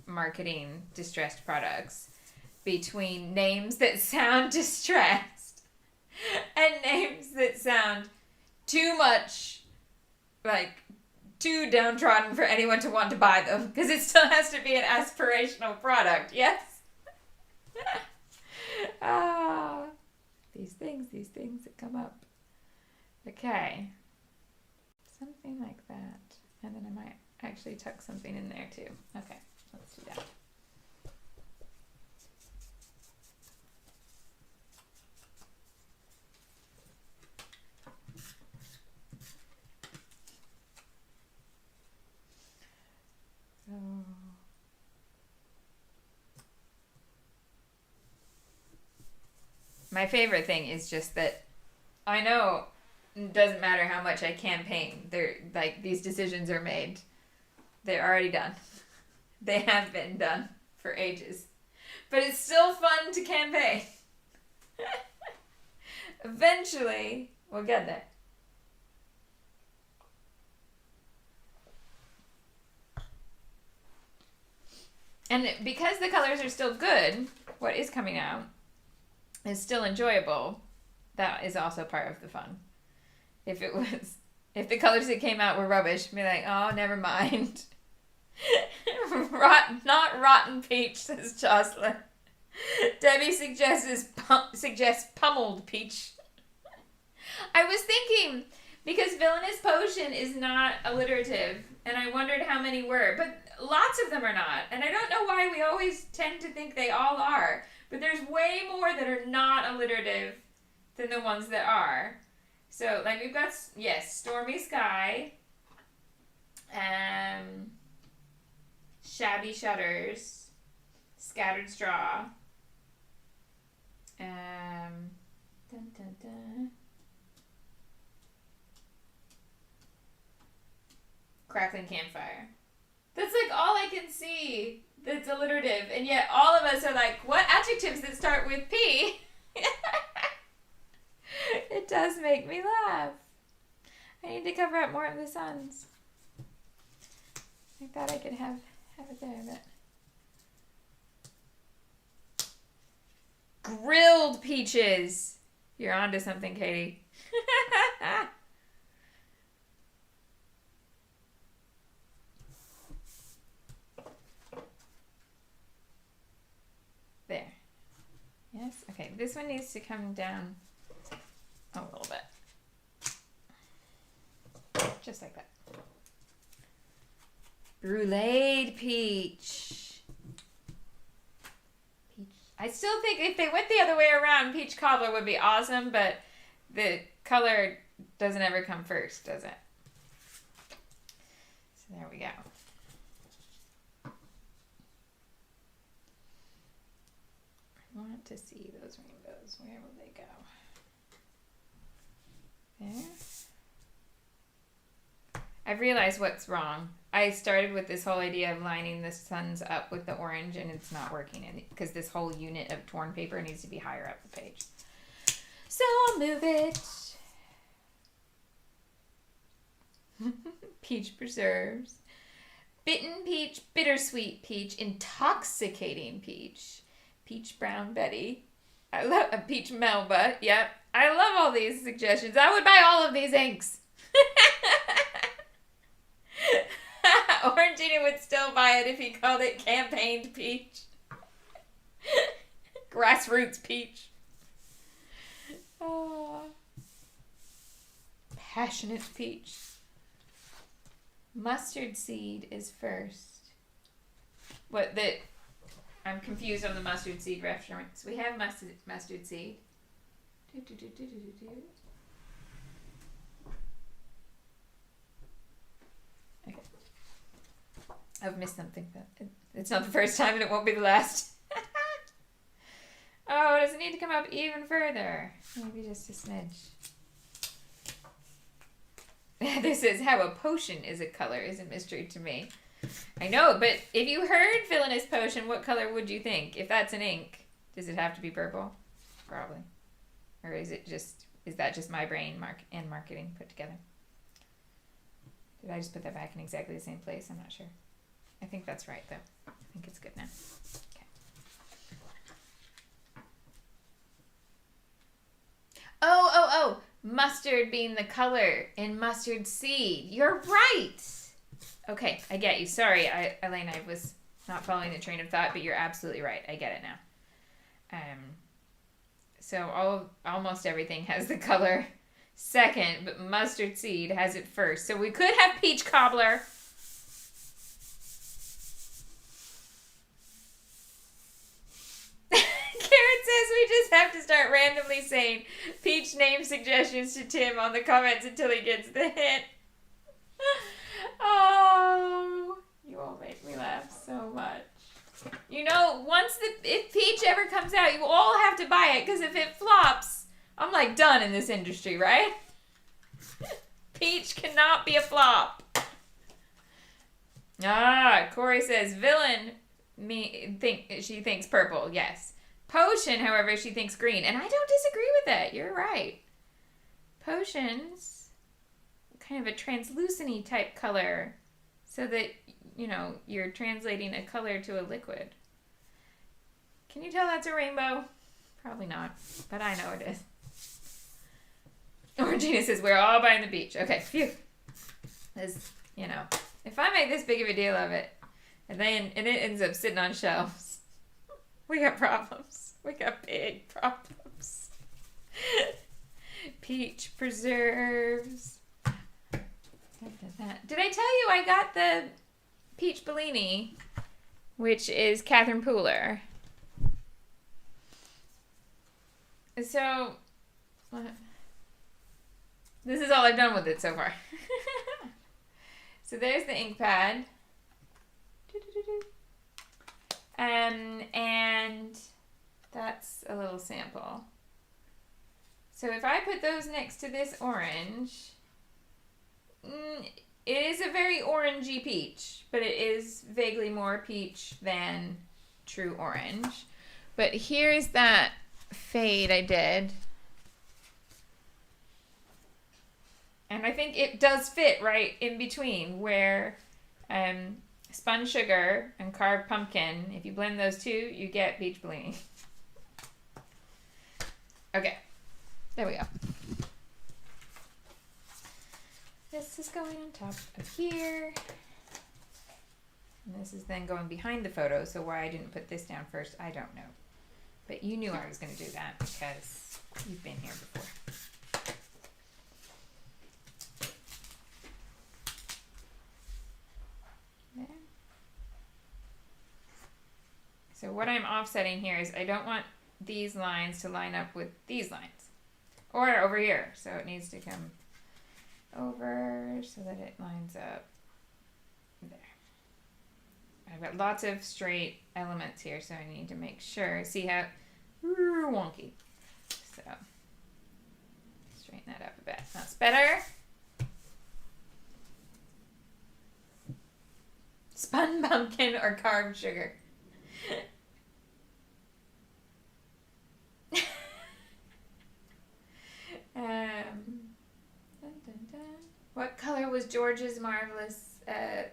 marketing distressed products between names that sound distressed and names that sound too much like too downtrodden for anyone to want to buy them, because it still has to be an aspirational product. Yes. These things that come up. Okay. Something like that. And then I might actually tuck something in there too. Okay, let's do that. So my favorite thing is just that I know it doesn't matter how much I campaign. They're like, these decisions are made. They're already done. They have been done for ages. But it's still fun to campaign. Eventually, we'll get there. And because the colors are still good, what is coming out is still enjoyable. That is also part of the fun. If the colors that came out were rubbish, be like, oh, never mind. Not rotten peach, says Jocelyn. Debbie suggests pummeled peach. I was thinking, because Villainous Potion is not alliterative, and I wondered how many were, but lots of them are not. And I don't know why we always tend to think they all are, but there's way more that are not alliterative than the ones that are. So, like, we've got, yes, Stormy Sky, Shabby Shutters, Scattered Straw, dun, dun, dun. Crackling Campfire. That's, like, all I can see that's alliterative, and yet all of us are like, what adjectives that start with P? It does make me laugh. I need to cover up more of the suns. I thought I could have it there, but... Grilled peaches! You're onto something, Katie. There. Yes? Okay, this one needs to come down a little bit. Just like that. Bruleed peach. I still think if they went the other way around, peach cobbler would be awesome, but the color doesn't ever come first, does it? So there we go. I want to see those rainbows. Where will they go? There. I've realized what's wrong. I started with this whole idea of lining the suns up with the orange, and it's not working because this whole unit of torn paper needs to be higher up the page. So I'll move it. Peach preserves. Bitten peach, bittersweet peach, intoxicating peach, peach brown Betty. I love a peach Melba. Yep. I love all these suggestions. I would buy all of these inks. Orangina would still buy it if he called it campaigned peach. Grassroots peach. Oh. Passionate peach. Mustard seed is first. I'm confused on the mustard seed reference. We have mustard seed. Okay. I've missed something, but it's not the first time and it won't be the last. Oh, does it need to come up even further? Maybe just a smidge. This is how a potion is a color is a mystery to me. I know, but if you heard villainous potion, what color would you think? If that's an ink, does it have to be purple? Probably. Or is that just my brain and marketing put together? Did I just put that back in exactly the same place? I'm not sure. I think that's right, though. I think it's good now. Okay. Oh. Mustard being the color in mustard seed. You're right. Okay, I get you. Sorry, Elena, I was not following the train of thought, but you're absolutely right. I get it now. So almost everything has the color second, but mustard seed has it first. So we could have peach cobbler. Karen says we just have to start randomly saying peach name suggestions to Tim on the comments until he gets the hint. Oh, you all make me laugh so much. You know, if Peach ever comes out, you all have to buy it, because if it flops, I'm like done in this industry, right? Peach cannot be a flop. Corey says villain. She thinks purple. Yes. Potion, however, she thinks green, and I don't disagree with that. You're right. Potions, kind of a translucent-y type color, so that you're translating a color to a liquid. Can you tell that's a rainbow? Probably not, but I know it is. Orangina says, we're all buying the beach. Okay, phew. If I make this big of a deal of it, and it ends up sitting on shelves, we got problems. We got big problems. Peach preserves. Did I tell you I got the peach Bellini, which is Catherine Pooler? So, this is all I've done with it so far. So there's the ink pad. And that's a little sample. So if I put those next to this orange, it is a very orangey peach, but it is vaguely more peach than true orange. But here's that fade I did. And I think it does fit right in between where spun sugar and carved pumpkin, if you blend those two, you get peach Bellini. Okay, there we go. This is going on top of here. And this is then going behind the photo, so why I didn't put this down first, I don't know. But you knew I was going to do that because you've been here before. There. So what I'm offsetting here is I don't want these lines to line up with these lines. Or over here. So it needs to come over so that it lines up there. I've got lots of straight elements here, so I need to make sure. See how wonky. So straighten that up a bit. That's better. Spun pumpkin or carved sugar. What color was George's marvelous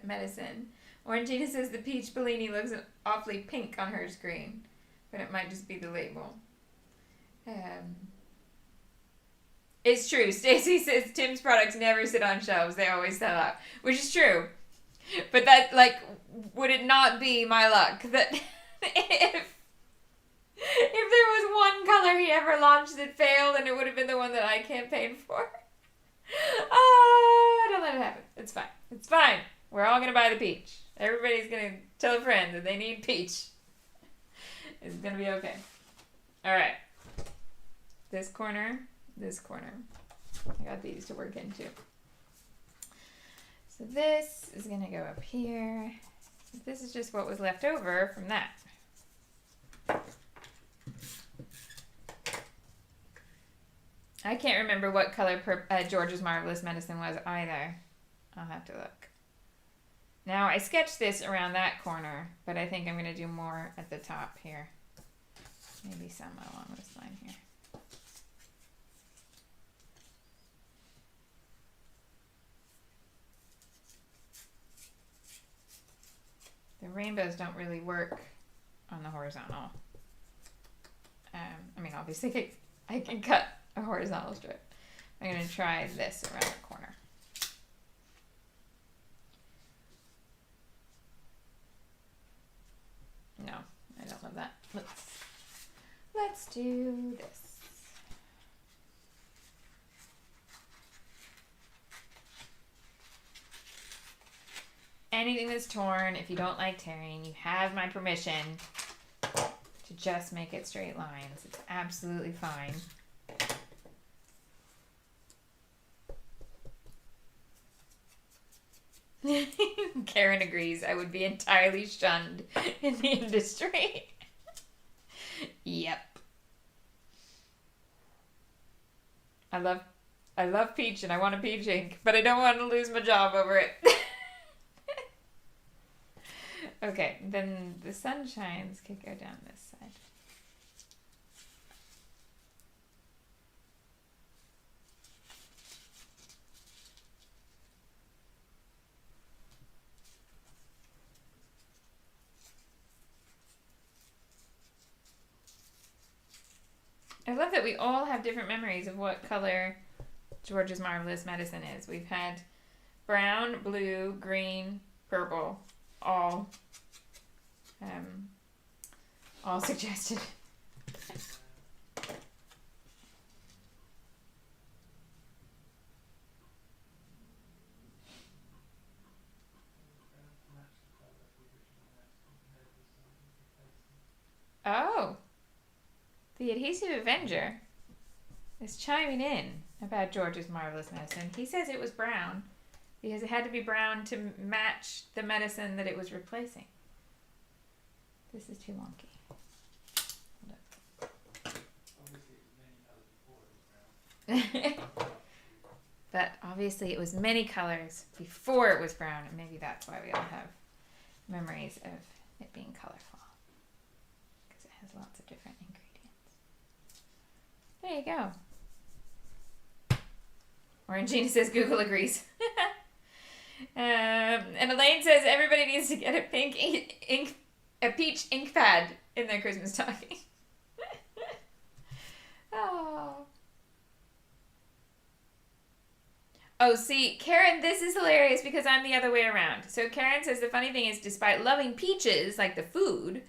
medicine? Orangina says the peach Bellini looks awfully pink on her screen, but it might just be the label. It's true. Stacy says Tim's products never sit on shelves; they always sell out, which is true. But that, would it not be my luck that If there was one color he ever launched that failed, and it would have been the one that I campaigned for. Oh, don't let it happen. It's fine. It's fine. We're all going to buy the peach. Everybody's going to tell a friend that they need peach. It's going to be okay. All right. This corner, this corner. I got these to work into. So this is going to go up here. This is just what was left over from that. I can't remember what color George's Marvelous Medicine was either. I'll have to look. Now, I sketched this around that corner, but I think I'm going to do more at the top here. Maybe some along this line here. The rainbows don't really work on the horizontal. I mean, obviously, I can cut a horizontal strip. I'm going to try this around the corner. No, I don't love that. Let's do this. Anything that's torn, if you don't like tearing, you have my permission to just make it straight lines. It's absolutely fine. Karen agrees. I would be entirely shunned in the industry. Yep. I love peach and I want a peach ink, but I don't want to lose my job over it. Okay, then the sunshines could go down this side. I love that we all have different memories of what color George's Marvelous Medicine is. We've had brown, blue, green, purple, all suggested. Oh, the Adhesive Avenger is chiming in about George's Marvelous Medicine. He says it was brown because it had to be brown to match the medicine that it was replacing. This is too wonky. But obviously it was many colors before it was brown, and maybe that's why we all have memories of it being colorful, because it has lots of different ingredients. There you go. Orangina says Google agrees. And Elaine says everybody needs to get a pink a peach ink pad in their Christmas stocking. Oh, see, Karen, this is hilarious because I'm the other way around. So Karen says the funny thing is, despite loving peaches, like the food,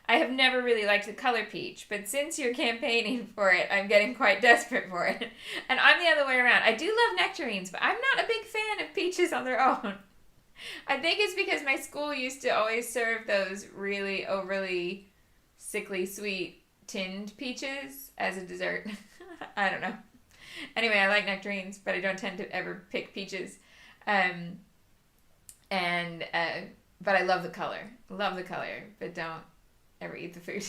I have never really liked the color peach. But since you're campaigning for it, I'm getting quite desperate for it. And I'm the other way around. I do love nectarines, but I'm not a big fan of peaches on their own. I think it's because my school used to always serve those really overly sickly sweet tinned peaches as a dessert. I don't know. Anyway, I like nectarines, but I don't tend to ever pick peaches. But I love the color. Love the color, but don't ever eat the food.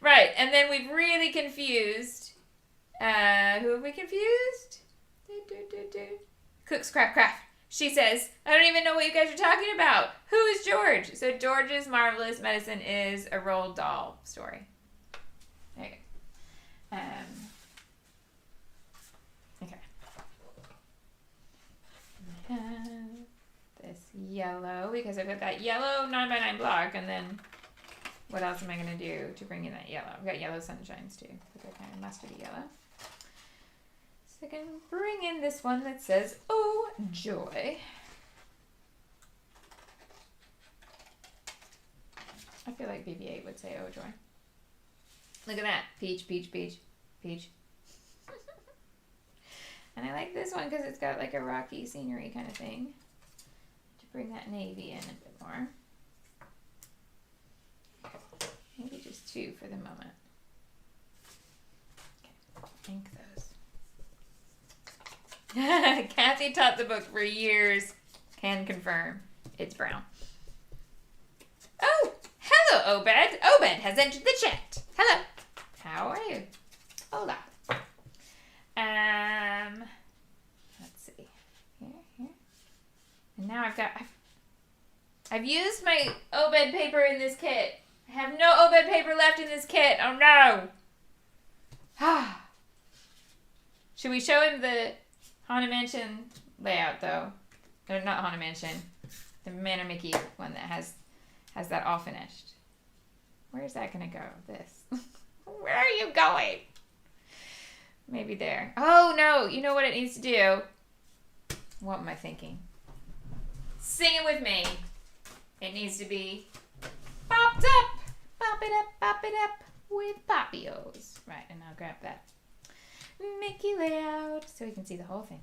Right, and then we've really confused. Who have we confused? Cook Scrap Craft. She says, I don't even know what you guys are talking about. Who is George? So George's Marvelous Medicine is a Roald Dahl story. There you go. Okay. I have this yellow, because I've got that yellow 9x9 block, and then what else am I going to do to bring in that yellow? I've got yellow sunshines too, but they're kind of mustardy yellow. So I can bring in this one that says, oh, joy. I feel like BB-8 would say, oh, joy. Look at that. Peach, peach, peach, peach. And I like this one because it's got like a rocky scenery kind of thing. To bring that navy in a bit more. Maybe just 2 for the moment. Okay, ink those. Kathy taught the book for years. Can confirm. It's brown. Oh, hello, Obed. Obed has entered the chat. Hello. How are you? Hola. Let's see. Here. And now I've used my Obed paper in this kit. I have no Obed paper left in this kit. Oh no. Should we show him the Haunted Mansion layout though? Or not Haunted Mansion. The Manor Mickey one that has that all finished. Where's that gonna go? This. Where are you going? Maybe there. Oh no, you know what it needs to do? What am I thinking? Sing it with me. It needs to be popped up. Pop it up with Poppios. Right, and I'll grab that Mickey layout so we can see the whole thing.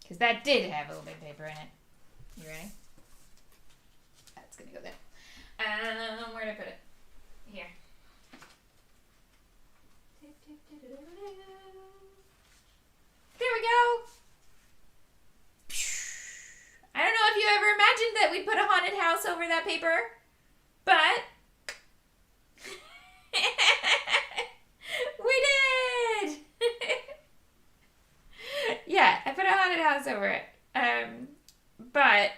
Because that did have a little bit of paper in it. You ready? That's gonna go there. Where did I put it? Here. There we go. I don't know if you ever imagined that we'd put a haunted house over that paper, but we did. Yeah, I put a haunted house over it. But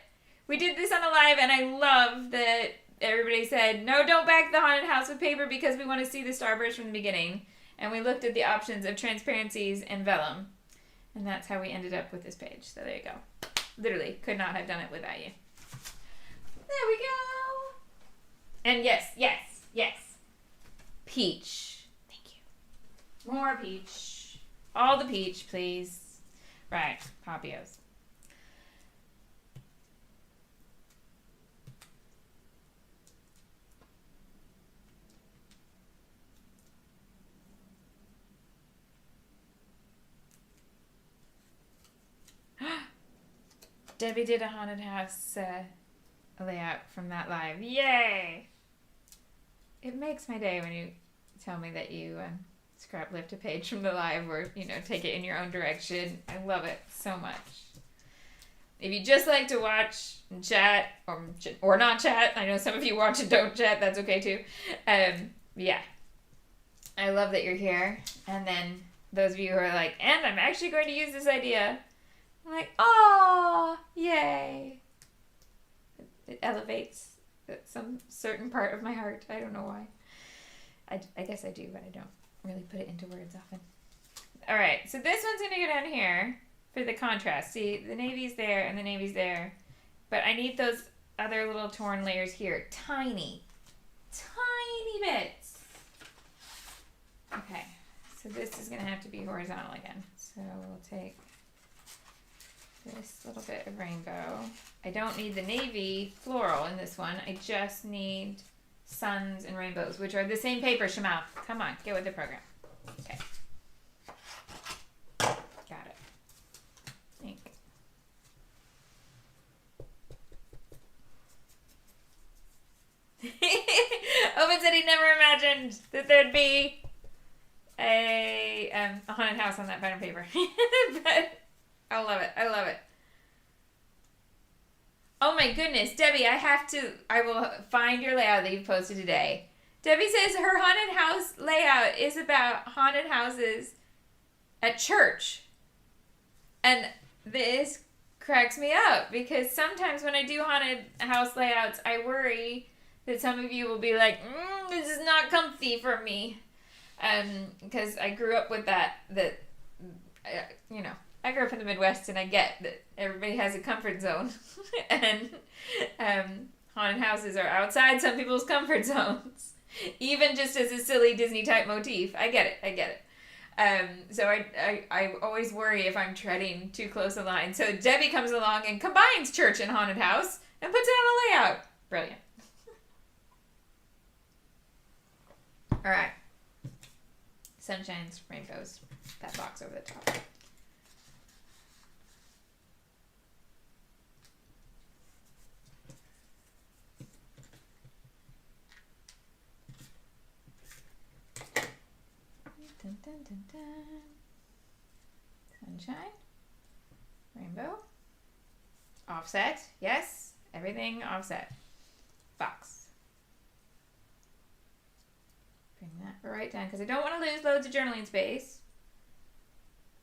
we did this on a live, and I love that everybody said, no, don't back the haunted house with paper because we want to see the starburst from the beginning. And we looked at the options of transparencies and vellum. And that's how we ended up with this page. So there you go. Literally, could not have done it without you. There we go. And yes. Peach. Thank you. More peach. All the peach, please. Right, Poppios. Debbie did a haunted house layout from that live. Yay! It makes my day when you tell me that you scrap lift a page from the live or, take it in your own direction. I love it so much. If you just like to watch and chat or not chat, I know some of you watch and don't chat, that's okay too. Yeah. I love that you're here. And then those of you who are like, and I'm actually going to use this idea. I'm like, oh, yay. It elevates some certain part of my heart. I don't know why. I guess I do, but I don't really put it into words often. All right, so this one's going to go down here for the contrast. See, the navy's there and the navy's there. But I need those other little torn layers here. Tiny bits. Okay, so this is going to have to be horizontal again. So we'll take this little bit of rainbow. I don't need the navy floral in this one. I just need suns and rainbows, which are the same paper, Shamal. Come on, get with the program. Okay. Got it. Ink. Owen said he never imagined that there'd be a haunted house on that pattern paper. But I love it. Oh my goodness, Debbie, I will find your layout that you've posted today. Debbie says her haunted house layout is about haunted houses at church. And this cracks me up because sometimes when I do haunted house layouts, I worry that some of you will be like, this is not comfy for me. Because I grew up with that, I grew up in the Midwest and I get that everybody has a comfort zone. And haunted houses are outside some people's comfort zones. Even just as a silly Disney type motif. I get it. So I always worry if I'm treading too close a line. So Debbie comes along and combines church and haunted house and puts it on a layout. Brilliant. All right. sunshines, rainbows, that box over the top. Dun, dun, dun, dun. Sunshine, rainbow, offset, yes, everything offset, box. Bring that right down because I don't want to lose loads of journaling space.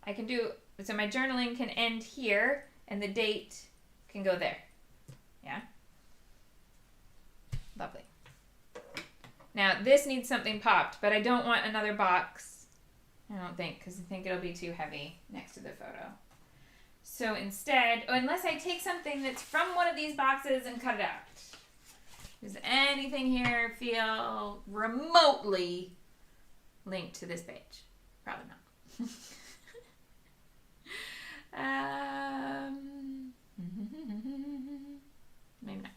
I can do, so my journaling can end here and the date can go there. Yeah? Lovely. Now this needs something popped, but I don't want another box. I don't think, because I think it'll be too heavy next to the photo. So instead, unless I take something that's from one of these boxes and cut it out. Does anything here feel remotely linked to this page? Probably not. Maybe not.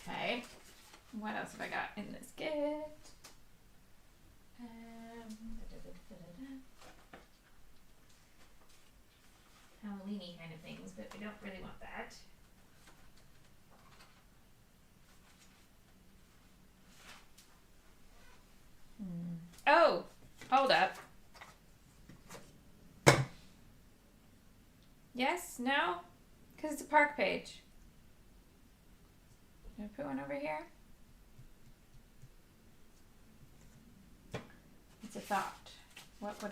Okay. What else have I got in this kit? Halloween-y kind of things, but we don't really want that. Oh, hold up. Yes? No? Because it's a park page. Should I put one over here? It's a thought. What color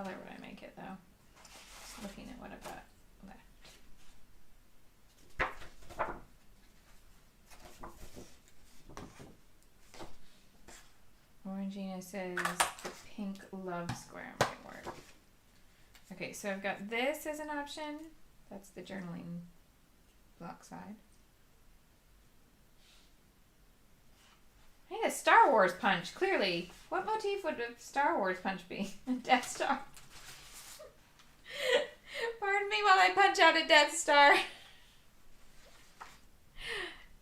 would I make it though? Just looking at what I've got left. Orangina says the pink love square might work. Okay, so I've got this as an option. That's the journaling block side. I need a Star Wars punch, clearly. What motif would a Star Wars punch be? A Death Star. Pardon me while I punch out a Death Star.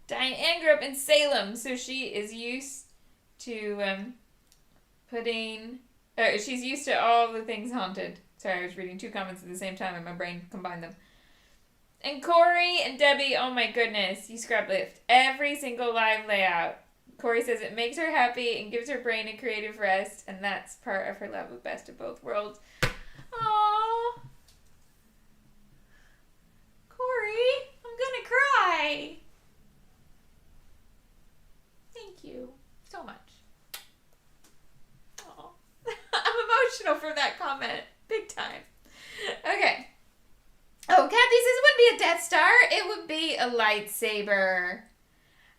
Diane grew up in Salem, so she is used to she's used to all the things haunted. Sorry, I was reading two comments at the same time and my brain combined them. And Corey and Debbie, oh my goodness, you scrub lift every single live layout. Corey says it makes her happy and gives her brain a creative rest, and that's part of her love of Best of Both Worlds. Aww. Corey, I'm gonna cry. Thank you so much. Aww. I'm emotional from that comment. Big time. Okay. Oh, Kathy says it wouldn't be a Death Star. It would be a lightsaber.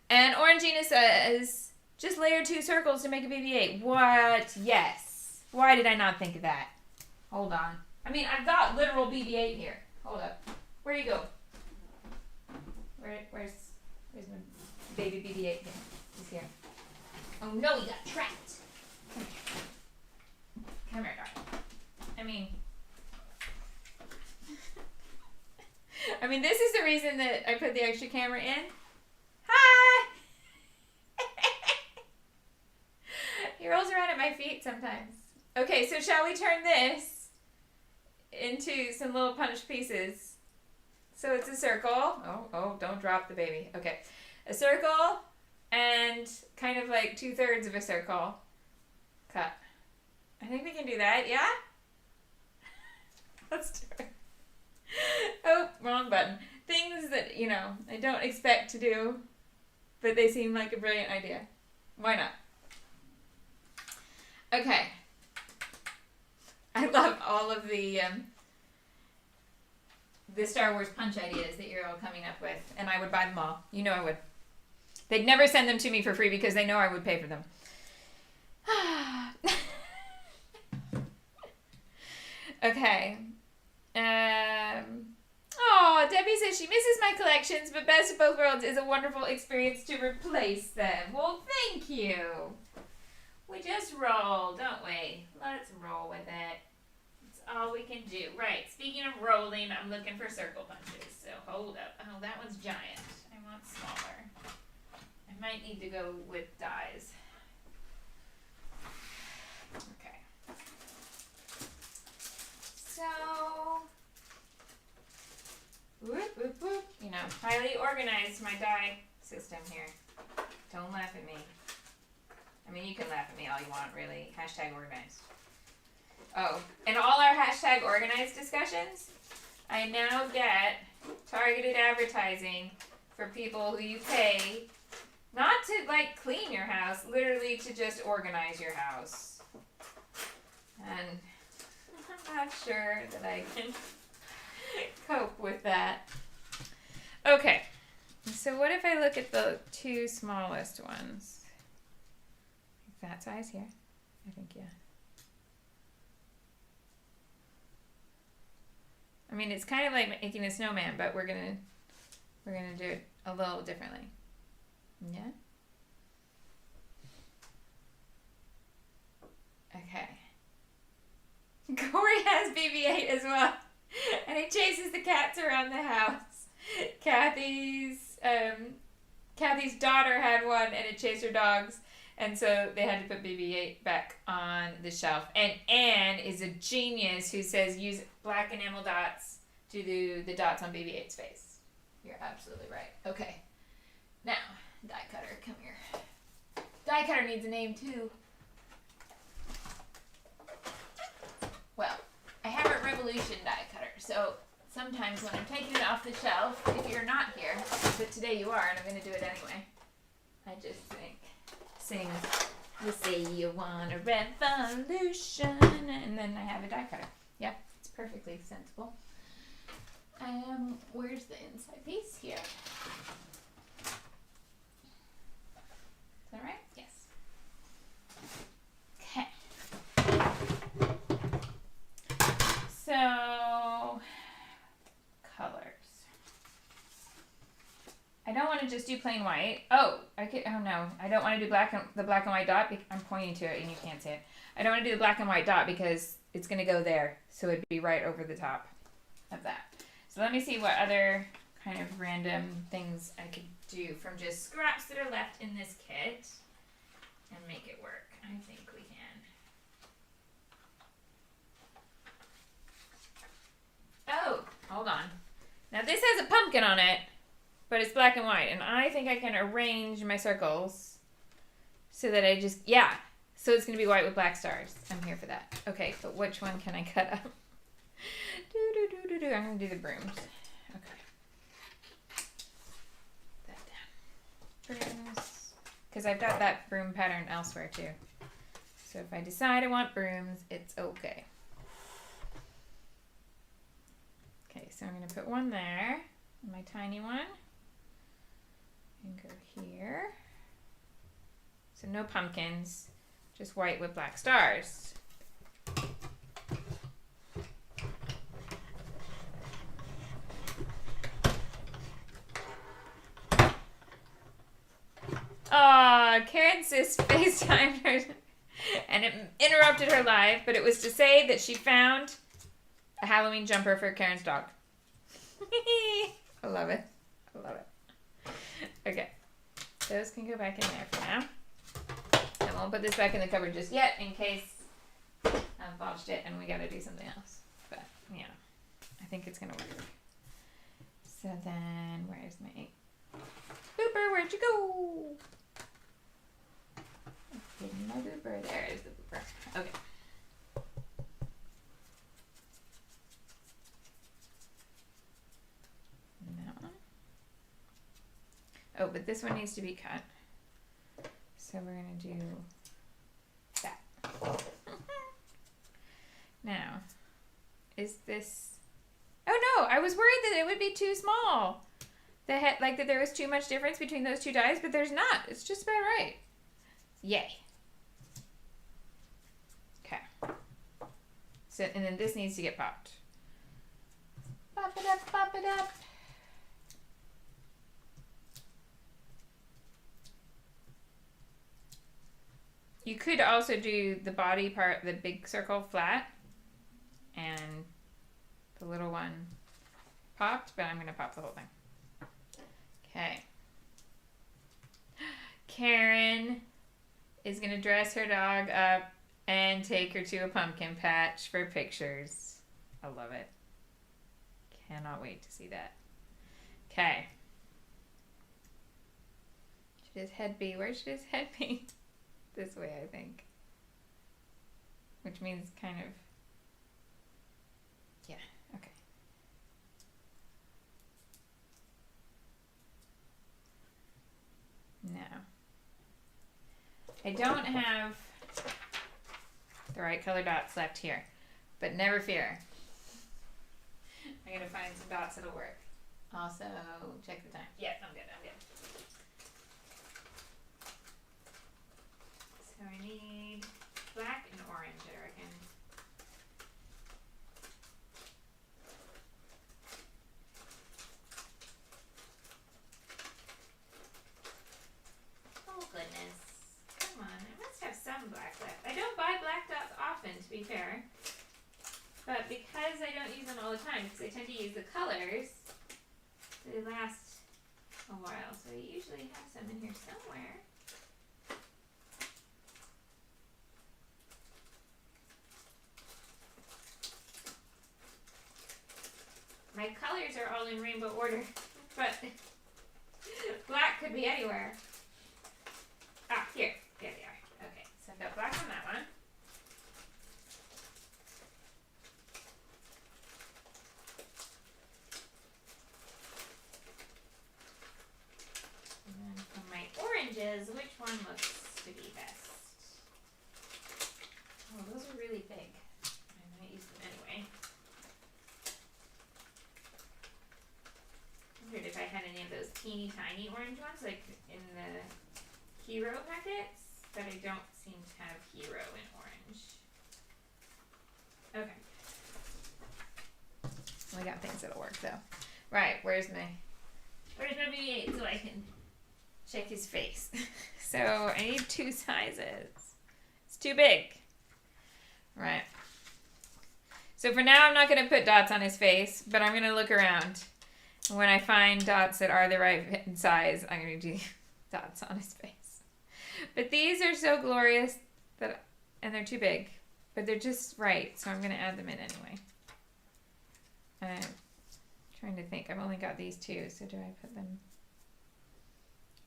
And Orangina says, just layer 2 circles to make a BB-8. What? Yes. Why did I not think of that? Hold on. I mean, I've got literal BB-8 here. Hold up. Where you go? Where's my baby BB-8? He's here. Oh no, he got trapped. Come here, darling. I mean, this is the reason that I put the extra camera in. Hi! He rolls around at my feet sometimes. Okay, so shall we turn this into some little punched pieces? So it's a circle. Oh, don't drop the baby. Okay. A circle and kind of like 2/3 of a circle. Cut. I think we can do that, yeah? Let's do it. Oh, wrong button. Things that, I don't expect to do, but they seem like a brilliant idea. Why not? Okay. I love all of the Star Wars punch ideas that you're all coming up with, and I would buy them all. You know I would. They'd never send them to me for free because they know I would pay for them. Okay. Oh, Debbie says she misses my collections, but Best of Both Worlds is a wonderful experience to replace them. Well, thank you. We just roll, don't we? Let's roll with it. That's all we can do. Right, speaking of rolling, I'm looking for circle punches. So hold up. Oh, that one's giant. I want smaller. I might need to go with dies. Okay. highly organized my die system here. Don't laugh at me. I mean, you can laugh at me all you want, really. Hashtag organized. Oh, in all our hashtag organized discussions, I now get targeted advertising for people who you pay not to, like, clean your house, literally to just organize your house. And I'm not sure that I can cope with that. Okay, so what if I look at the two smallest ones? That size here, I think, yeah. I mean, it's kind of like making a snowman, but we're gonna do it a little differently. Yeah. Okay. Corey has BB-8 as well, and he chases the cats around the house. Kathy's daughter had one, and it chased her dogs, and so they had to put BB-8 back on the shelf. And Anne is a genius who says use black enamel dots to do the dots on BB-8's face. You're absolutely right. Okay. Now, die cutter, come here. Die cutter needs a name too. Well, I have a Revolution die cutter, so sometimes when I'm taking it off the shelf, if you're not here, but today you are, and I'm going to do it anyway, I just sing, you say you want a revolution, and then I have a die cutter. Yeah, it's perfectly sensible. Where's the inside piece? Here. Is that right? Yes. Okay. So, colors. I don't want to just do plain white. Oh no, I don't want to do the black and white dot. I'm pointing to it and you can't see it. I don't want to do the black and white dot because it's going to go there. So it'd be right over the top of that. So let me see what other kind of random things I could do from just scraps that are left in this kit and make it work. I think we can. Oh, hold on. Now this has a pumpkin on it, but it's black and white, and I think I can arrange my circles so that I just, yeah. So it's going to be white with black stars. I'm here for that. Okay, but which one can I cut up? I'm going to do the brooms. Okay. That down. Brooms. Because I've got that broom pattern elsewhere too. So if I decide I want brooms, it's okay. Okay, so I'm going to put one there, my tiny one, and go here. So no pumpkins, just white with black stars. Aw, Karen's sis FaceTimed her and it interrupted her live, but it was to say that she found a Halloween jumper for Karen's dog. I love it. I love it. Okay. Those can go back in there for now. I won't put this back in the cupboard just yet in case I've botched it and we gotta do something else. But, yeah. I think it's gonna work. So then, where's my ink? Booper, where'd you go? Hidden my booper. There is the booper. Okay. That one. Oh, but this one needs to be cut. So we're going to do that. Now, is this... Oh no, I was worried that it would be too small. That there was too much difference between those two dies, but there's not. It's just about right. Yay. Okay. So, and then this needs to get popped. Pop it up, pop it up. You could also do the body part, the big circle flat, and the little one popped, but I'm going to pop the whole thing. Okay. Karen is going to dress her dog up and take her to a pumpkin patch for pictures. I love it. Cannot wait to see that. Okay. his head be? Where should his head be? This way, I think. Which means kind of... Yeah, okay. Now, I don't have the right color dots left here, but never fear. I'm gonna find some dots that'll work. Also, check the time. Yeah, I'm good. So I need black and orange, I reckon. Oh goodness. Come on, I must have some black left. I don't buy black dots often, to be fair. But because I don't use them all the time, because I tend to use the colors, they last a while. So I usually have some in here somewhere. My colors are all in rainbow order, but black could be anywhere. Ah, here. There they are. Okay, so I've got black on that one. And then for my oranges, which one looks to be best? Oh, those are really big. I might use them anyway. I wondered if I had any of those teeny tiny orange ones, like in the Hero packets, but I don't seem to have Hero in orange. Okay. We got things that'll work though. Right, where's my BB-8 so I can check his face? So I need 2 sizes. It's too big. Right. So for now I'm not going to put dots on his face, but I'm going to look around. When I find dots that are the right size, I'm going to do dots on his face. But these are so glorious that, and they're too big, but they're just right, so I'm going to add them in anyway. I'm trying to think. I've only got these 2, so do I put them?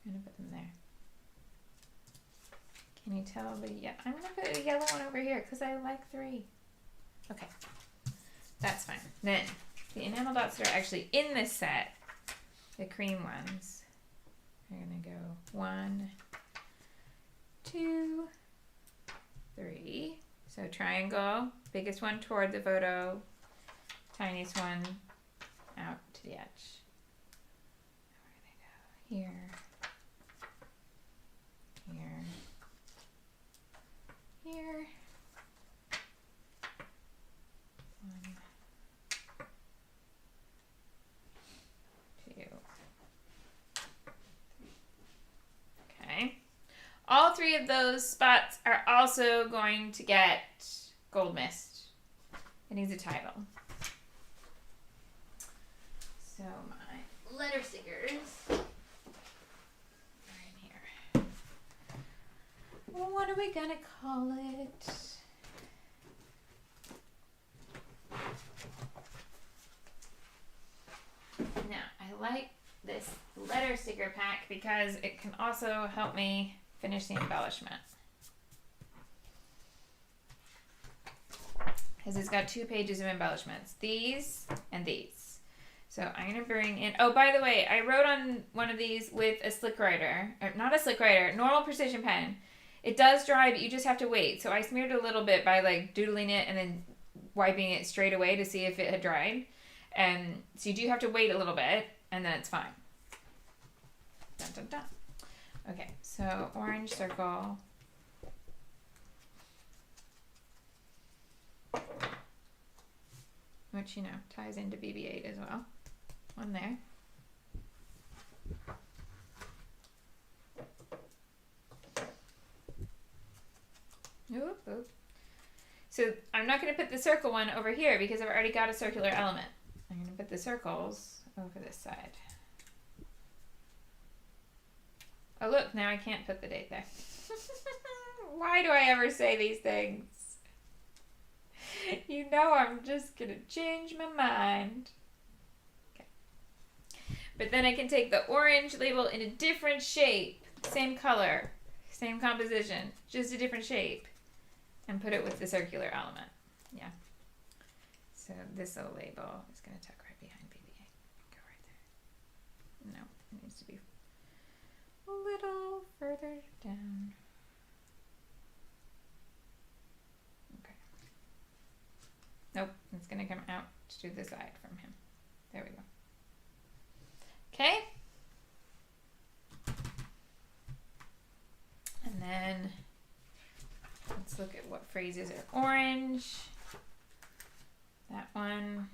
I'm going to put them there. Can you tell the, yeah, I'm going to put a yellow one over here because I like 3. Okay, that's fine. Then the enamel dots that are actually in this set, the cream ones, are going to go 1, 2, 3. So triangle, biggest one toward the photo, tiniest one out to the edge. Where do they go? Here, here, here. 1, 2. Okay. All 3 of those spots are also going to get gold mist. It needs a title. So my letter stickers are in here. What are we gonna call it? Now, I like this letter sticker pack because it can also help me finish the embellishment. Because it's got 2 pages of embellishments. These and these. So I'm going to bring in... Oh, by the way, I wrote on one of these with a slick writer. Or not a slick writer, normal precision pen. It does dry, but you just have to wait. So I smeared a little bit by like doodling it and then wiping it straight away to see if it had dried. And so you do have to wait a little bit, and then it's fine. Dun, dun, dun. Okay, so orange circle. Which, you know, ties into BB-8 as well. One there. Oop, oop. So I'm not going to put the circle one over here because I've already got a circular element. I'm going to put the circles over this side. Oh look, now I can't put the date there. Why do I ever say these things? You know I'm just going to change my mind. Okay. But then I can take the orange label in a different shape same color, same composition, just a different shape, and put it with the circular element. Yeah. So this little label is going to tuck right behind BBA. Go right there. No, it needs to be a little further down. Okay. Nope, it's going to come out to the side from him. There we go. Okay. And then let's look at what phrases are orange. That one,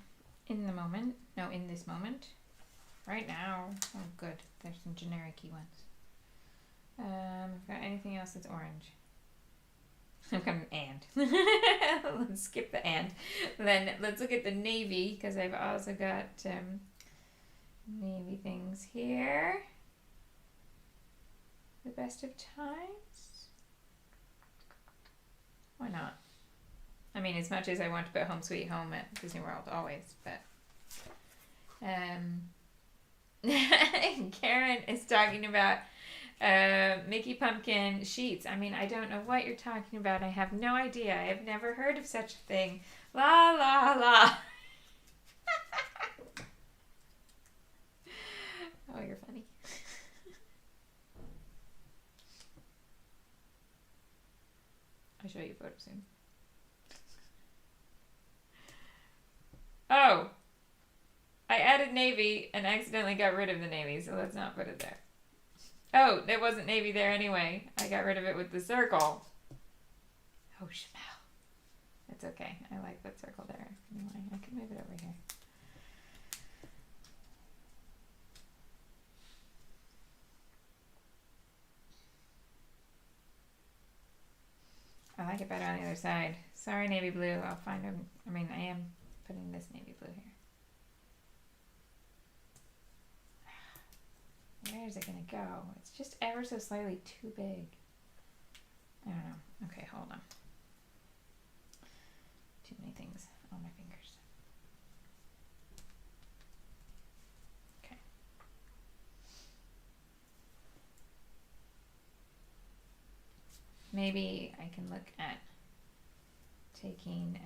in the moment. No, in this moment. Right now. Oh, good. There's some generic-y ones. I've got anything else that's orange? I've got an and. Let's skip the and. Then let's look at the navy, because I've also got navy things here. The best of times? Why not? I mean, as much as I want to put Home Sweet Home at Disney World, always, but Karen is talking about Mickey Pumpkin sheets. I mean, I don't know what you're talking about. I have no idea. I have never heard of such a thing. La la la. Oh, you're funny. I'll show you a photo soon. Oh, I added navy and accidentally got rid of the navy, so let's not put it there. Oh, there wasn't navy there anyway. I got rid of it with the circle. Oh, Shamel. It's okay. I like that circle there. Anyway, I can move it over here. I like it better on the other side. Sorry, navy blue. I'll find them. I mean, I am putting this navy blue here. Where is it going to go? It's just ever so slightly too big. I don't know. Okay, hold on. Too many things on my fingers. Okay. Maybe I can look at taking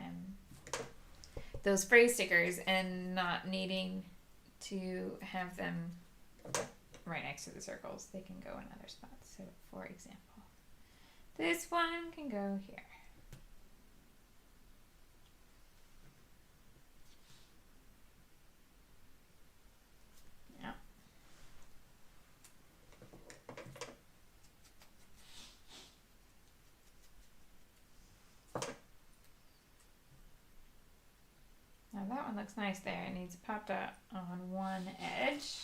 those phrase stickers and not needing to have them right next to the circles. They can go in other spots. So, for example, this one can go here. Yeah. Now that one looks nice there. It needs popped out on one edge.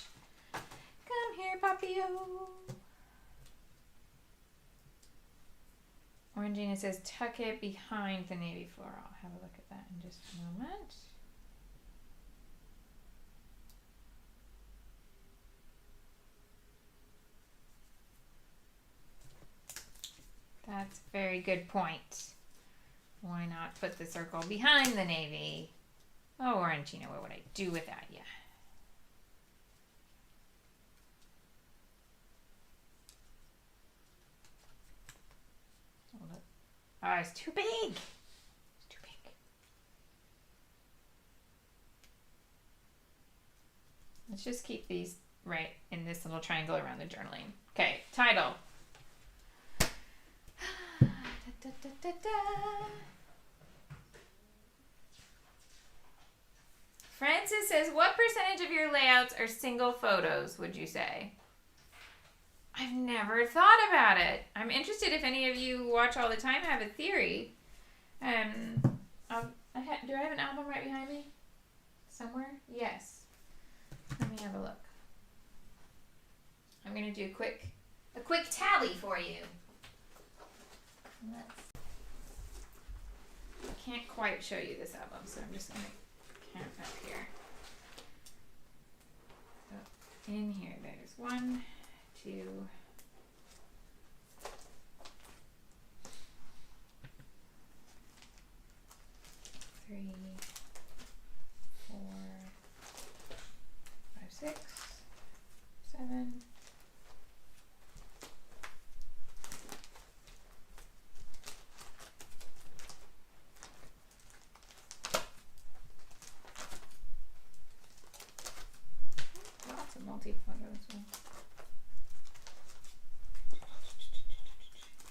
Come here, Papio. Orangina says tuck it behind the navy floral. I'll have a look at that in just a moment. That's a very good point. Why not put the circle behind the navy? Oh, Orangina, what would I do without you? Hold up. Oh, it's too big. It's too big. Let's just keep these right in this little triangle around the journaling. Okay, title. Da, da, da, da, da. Francis says, what percentage of your layouts are single photos, would you say? I've never thought about it. I'm interested if any of you watch all the time have a theory. Do I have an album right behind me? Somewhere? Yes. Let me have a look. I'm going to do a quick tally for you. I can't quite show you this album, so I'm just going to count up here. So in here, there's 1, 2, 3, 4, 5, 6, 7,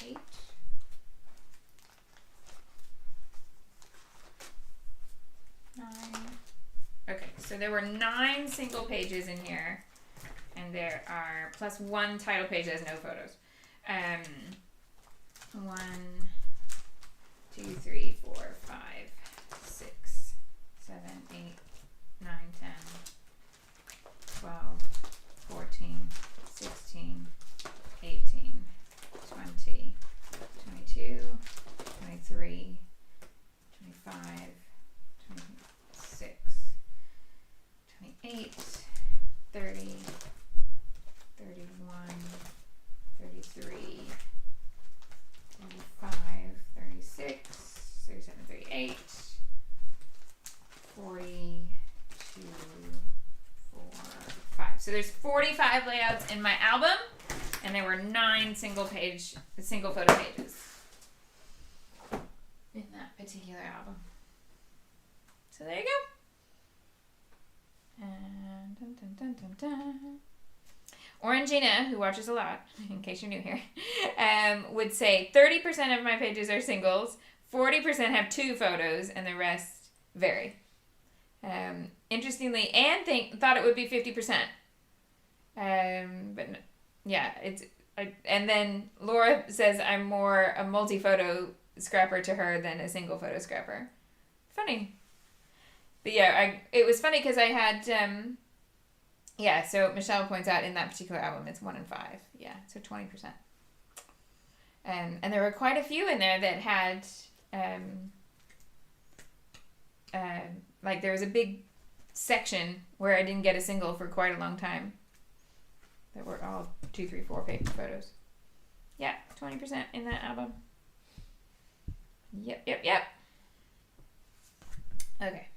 8. Okay, so there were 9 single pages in here, and there are plus 1 title page that has no photos. 1, 2, 3, 4, 5, 6, 7, 8, 9, 10, 12, 14, 16, 18, 20, 22, 23, 25, 26, 28, 30, 31, 33, 35, 36, 37, 38, 42, 4, 5. So there's 45 layouts in my album, and there were 9 single photo pages in that particular album. So there you go. And dun, dun, dun, dun, dun. Orangina, who watches a lot, in case you're new here, would say 30% of my pages are singles, 40% have 2 photos, and the rest vary. Interestingly, Anne thought it would be 50%. But yeah, and then Laura says I'm more a multi-photo scrapper to her than a single photo scrapper. Funny. But yeah, it was funny because I had, so Michelle points out in that particular album it's 1 in 5. Yeah, so 20%. And there were quite a few in there that had, like there was a big section where I didn't get a single for quite a long time. That were all 2, 3, 4 page photos. Yeah, 20% in that album. Yep. Okay.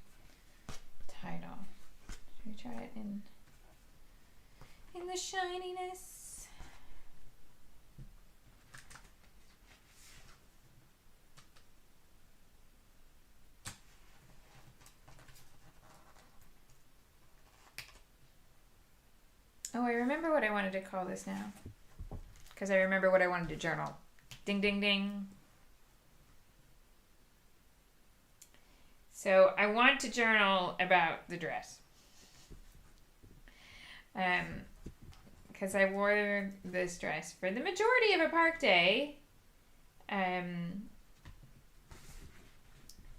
Title. Should we try it in the shininess? Oh, I remember what I wanted to call this now. Because I remember what I wanted to journal. Ding, ding, ding. So I want to journal about the dress. Because I wore this dress for the majority of a park day.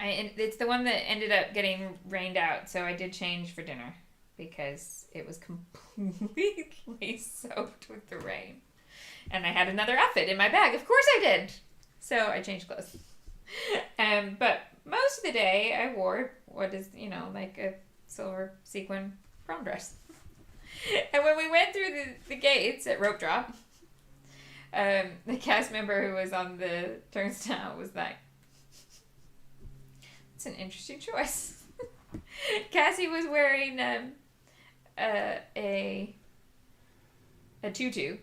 It's the one that ended up getting rained out, so I did change for dinner because it was completely soaked with the rain. And I had another outfit in my bag. Of course I did. So I changed clothes. But most of the day I wore what is, like a silver sequin prom dress. And when we went through the gates at rope drop, the cast member who was on the turnstile was like, it's an interesting choice. Cassie was wearing a tutu.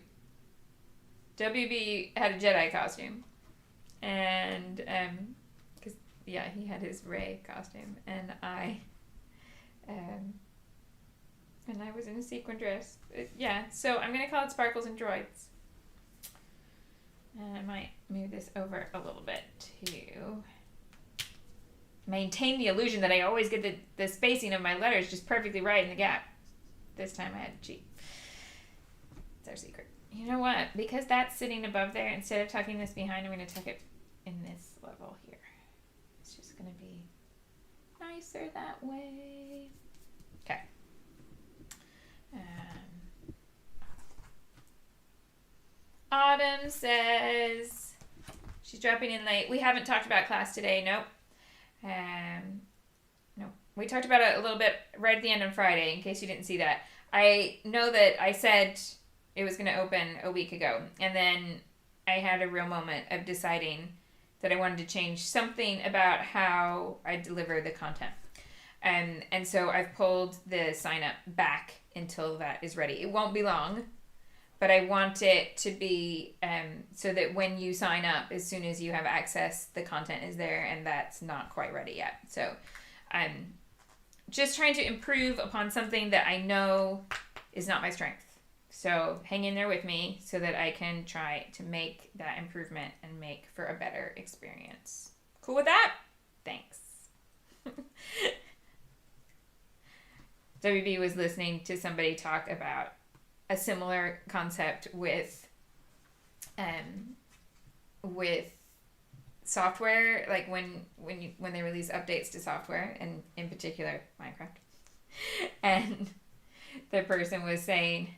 WB had a Jedi costume. And, he had his Rey costume. And I was in a sequin dress. So I'm going to call it Sparkles and Droids. And I might move this over a little bit to maintain the illusion that I always get the spacing of my letters just perfectly right in the gap. This time I had to cheat. It's our secret. You know what? Because that's sitting above there, instead of tucking this behind, I'm going to tuck it in this level here. It's just going to be nicer that way. Okay. Autumn says she's dropping in late. We haven't talked about class today. Nope. Nope. We talked about it a little bit right at the end on Friday, in case you didn't see that. I know that I said it was going to open a week ago, and then I had a real moment of deciding that I wanted to change something about how I deliver the content. And so I've pulled the sign up back until that is ready. It won't be long, but I want it to be so that when you sign up, as soon as you have access, the content is there, and that's not quite ready yet. So I'm just trying to improve upon something that I know is not my strength. So hang in there with me so that I can try to make that improvement and make for a better experience. Cool with that? Thanks. WB was listening to somebody talk about a similar concept with software, like when they release updates to software, and in particular Minecraft. And the person was saying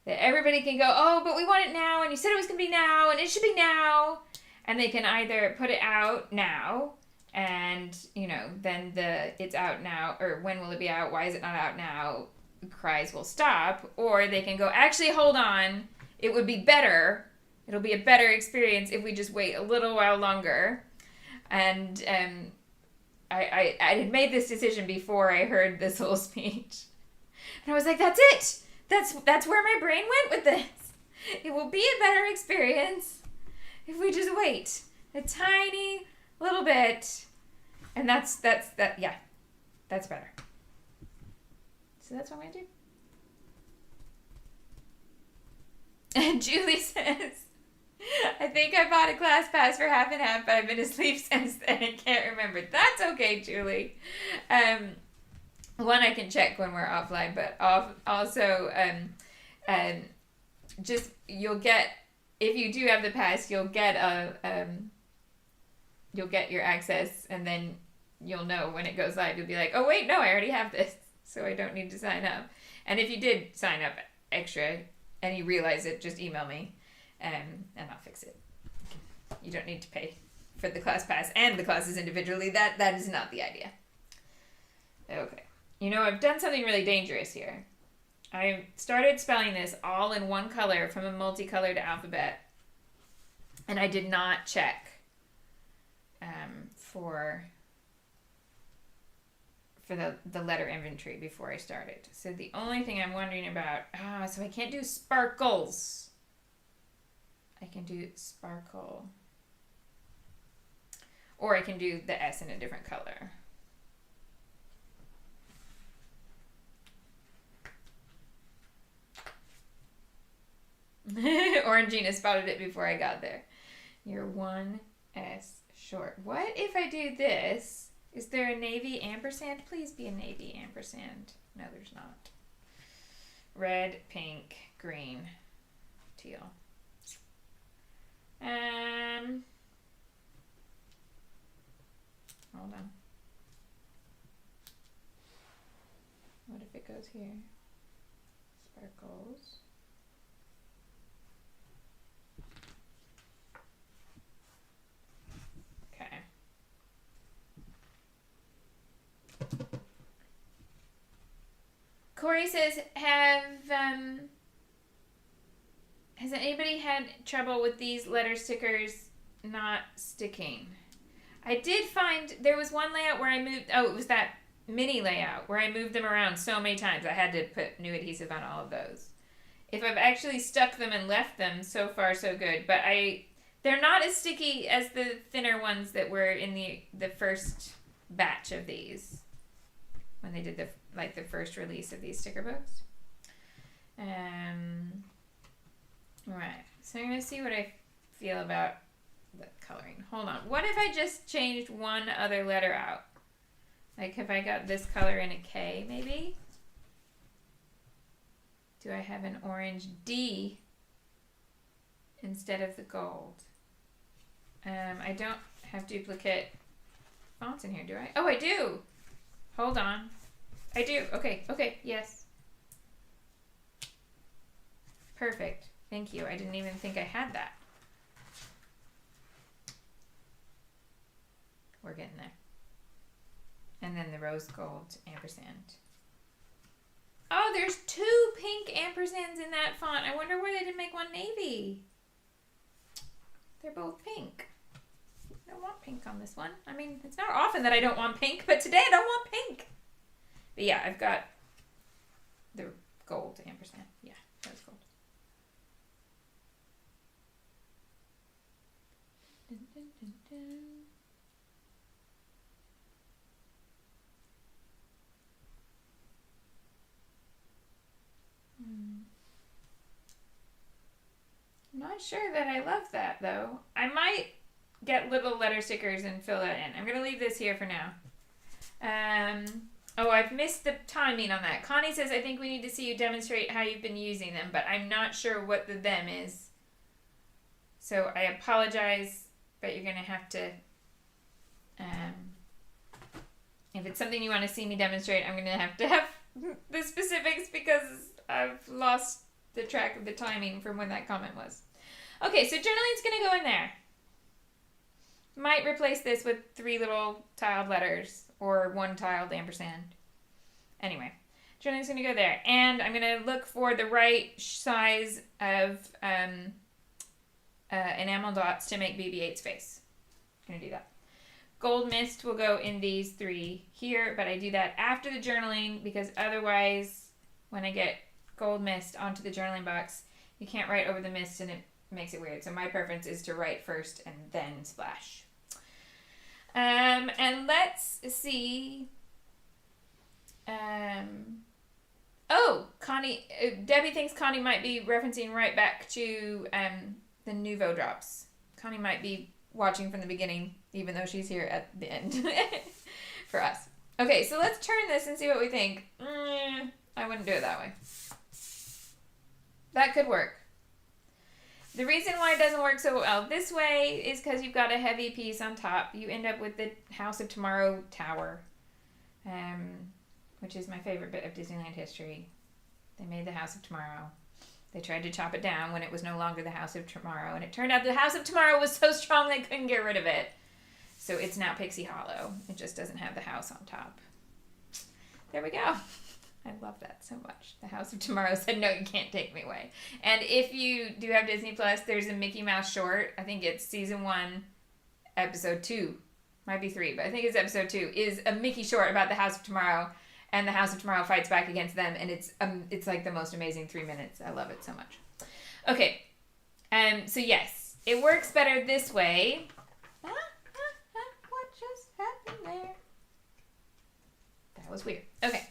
that everybody can go, oh, but we want it now, and you said it was going to be now, and it should be now. And they can either put it out now, and, you know, then it's out now, or when will it be out, why is it not out now, cries will stop. Or they can go, actually, hold on, it would be better, it'll be a better experience if we just wait a little while longer. And I had made this decision before I heard this whole speech. And I was like, that's it! That's where my brain went with this. It will be a better experience if we just wait a tiny little bit. And that's better. So that's what I'm going to do. And Julie says, I think I bought a class pass for half and half, but I've been asleep since then and can't remember. That's okay, Julie. One, I can check when we're offline, but also, just, you'll get, if you do have the pass, you'll get your access, and then you'll know when it goes live. You'll be like, oh wait, no, I already have this, so I don't need to sign up. And if you did sign up extra and you realize it, just email me, and I'll fix it. You don't need to pay for the class pass and the classes individually. That is not the idea. Okay. You know, I've done something really dangerous here. I started spelling this all in one color from a multicolored alphabet, and I did not check for the letter inventory before I started. So the only thing I'm wondering about, so I can't do sparkles. I can do sparkle. Or I can do the S in a different color. Orangina spotted it before I got there. You're one S short. What if I do this? Is there a navy ampersand? Please be a navy ampersand. No, there's not. Red, pink, green, teal. Hold on. What if it goes here? Sparkles. Okay. Corey says, has anybody had trouble with these letter stickers not sticking? I did find there was one layout where I moved, it was that mini layout where I moved them around so many times. I had to put new adhesive on all of those. If I've actually stuck them and left them, so far so good. But they're not as sticky as the thinner ones that were in the first batch of these, when they did the first release of these sticker books. Right. So I'm going to see what I feel about the coloring. Hold on. What if I just changed one other letter out? Like if I got this color in a K, maybe? Do I have an orange D instead of the gold? I don't have duplicate fonts in here, do I? Oh, I do! Hold on. I do. Okay, yes. Perfect. Thank you. I didn't even think I had that. We're getting there. And then the rose gold ampersand. Oh, there's 2 pink ampersands in that font. I wonder why they didn't make one navy. They're both pink. I don't want pink on this one. I mean, it's not often that I don't want pink, but today I don't want pink. But yeah, I've got the gold ampersand. Yeah, rose gold. Dun, dun, dun, dun. not sure that I love that, though. I might get little letter stickers and fill that in. I'm going to leave this here for now. Oh, I've missed the timing on that. Connie says, I think we need to see you demonstrate how you've been using them, but I'm not sure what the them is. So I apologize, but you're going to have to... if it's something you want to see me demonstrate, I'm going to have the specifics because I've lost the track of the timing from when that comment was. Okay, so journaling's going to go in there. Might replace this with 3 little tiled letters or 1 tiled ampersand. Anyway, journaling's going to go there. And I'm going to look for the right size of enamel dots to make BB-8's face. I'm going to do that. Gold mist will go in these 3 here, but I do that after the journaling because otherwise when I get gold mist onto the journaling box, you can't write over the mist and it makes it weird. So my preference is to write first and then splash. And let's see. Oh, Connie, Debbie thinks Connie might be referencing right back to the Nouveau drops. Connie might be watching from the beginning, even though she's here at the end for us. Okay, so let's turn this and see what we think. I wouldn't do it that way. That could work. The reason why it doesn't work so well this way is because you've got a heavy piece on top. You end up with the House of Tomorrow tower, which is my favorite bit of Disneyland history. They made the House of Tomorrow. They tried to chop it down when it was no longer the House of Tomorrow, and it turned out the House of Tomorrow was so strong they couldn't get rid of it. So it's now Pixie Hollow. It just doesn't have the house on top. There we go. I love that so much. The House of Tomorrow said, no, you can't take me away. And if you do have Disney Plus, there's a Mickey Mouse short. I think it's season 1, episode 2. Might be 3, but I think it's episode 2. Is a Mickey short about the House of Tomorrow. And the House of Tomorrow fights back against them. And it's like the most amazing 3 minutes. I love it so much. Okay. So yes, it works better this way. What just happened there? That was weird. Okay.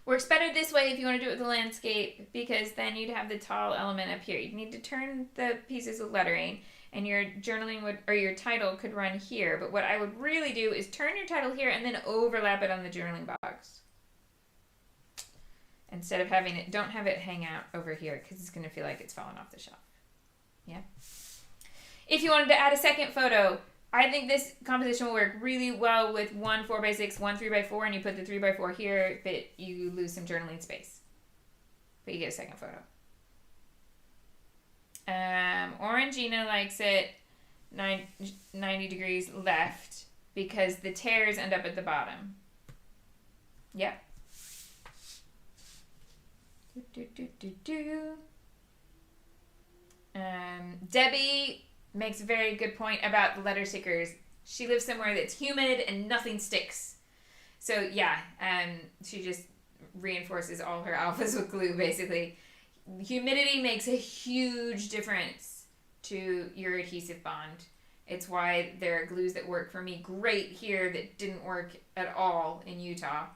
Works better this way if you want to do it with the landscape because then you'd have the tall element up here. You need to turn the pieces of lettering and your journaling would, or your title could run here. But what I would really do is turn your title here and then overlap it on the journaling box. Instead of having it, don't have it hang out over here because it's going to feel like it's falling off the shelf. Yeah. If you wanted to add a second photo, I think this composition will work really well with 1 4x6, 1 3x4, and you put the 3x4 here, but you lose some journaling space. But you get a second photo. Orangina likes it 90 degrees left because the tears end up at the bottom. Yep. Debbie makes a very good point about the letter stickers. She lives somewhere that's humid and nothing sticks. So yeah, she just reinforces all her alphas with glue basically. Humidity makes a huge difference to your adhesive bond. It's why there are glues that work for me great here that didn't work at all in Utah.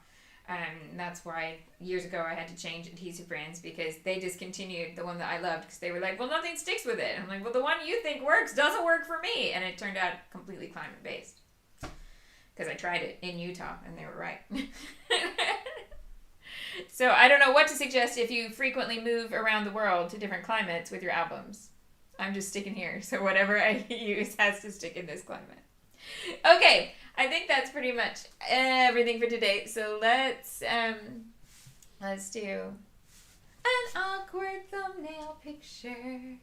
That's why years ago I had to change adhesive brands because they discontinued the one that I loved because they were like, well, nothing sticks with it. And I'm like, well, the one you think works doesn't work for me. And it turned out completely climate-based because I tried it in Utah and they were right. So I don't know what to suggest if you frequently move around the world to different climates with your albums. I'm just sticking here. So whatever I use has to stick in this climate. Okay. I think that's pretty much everything for today. So let's do an awkward thumbnail picture.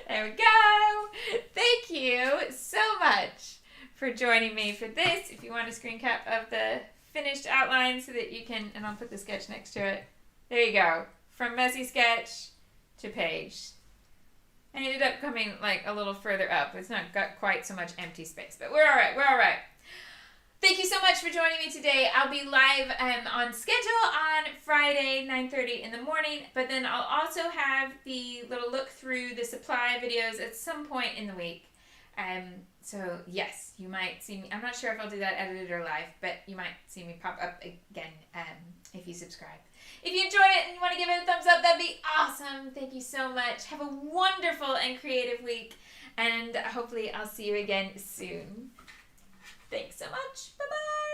There we go. Thank you so much for joining me for this. If you want a screen cap of the finished outline so that you can, and I'll put the sketch next to it. There you go. From messy sketch to page. I ended up coming like a little further up. It's not got quite so much empty space, but we're all right. We're all right. Thank you so much for joining me today. I'll be live on schedule on Friday, 9:30 in the morning, but then I'll also have the little look through the supply videos at some point in the week. So yes, you might see me. I'm not sure if I'll do that edited or live, but you might see me pop up again if you subscribe. If you enjoyed it and you want to give it a thumbs up, that'd be awesome. Thank you so much. Have a wonderful and creative week, and hopefully I'll see you again soon. Thanks so much. Bye-bye.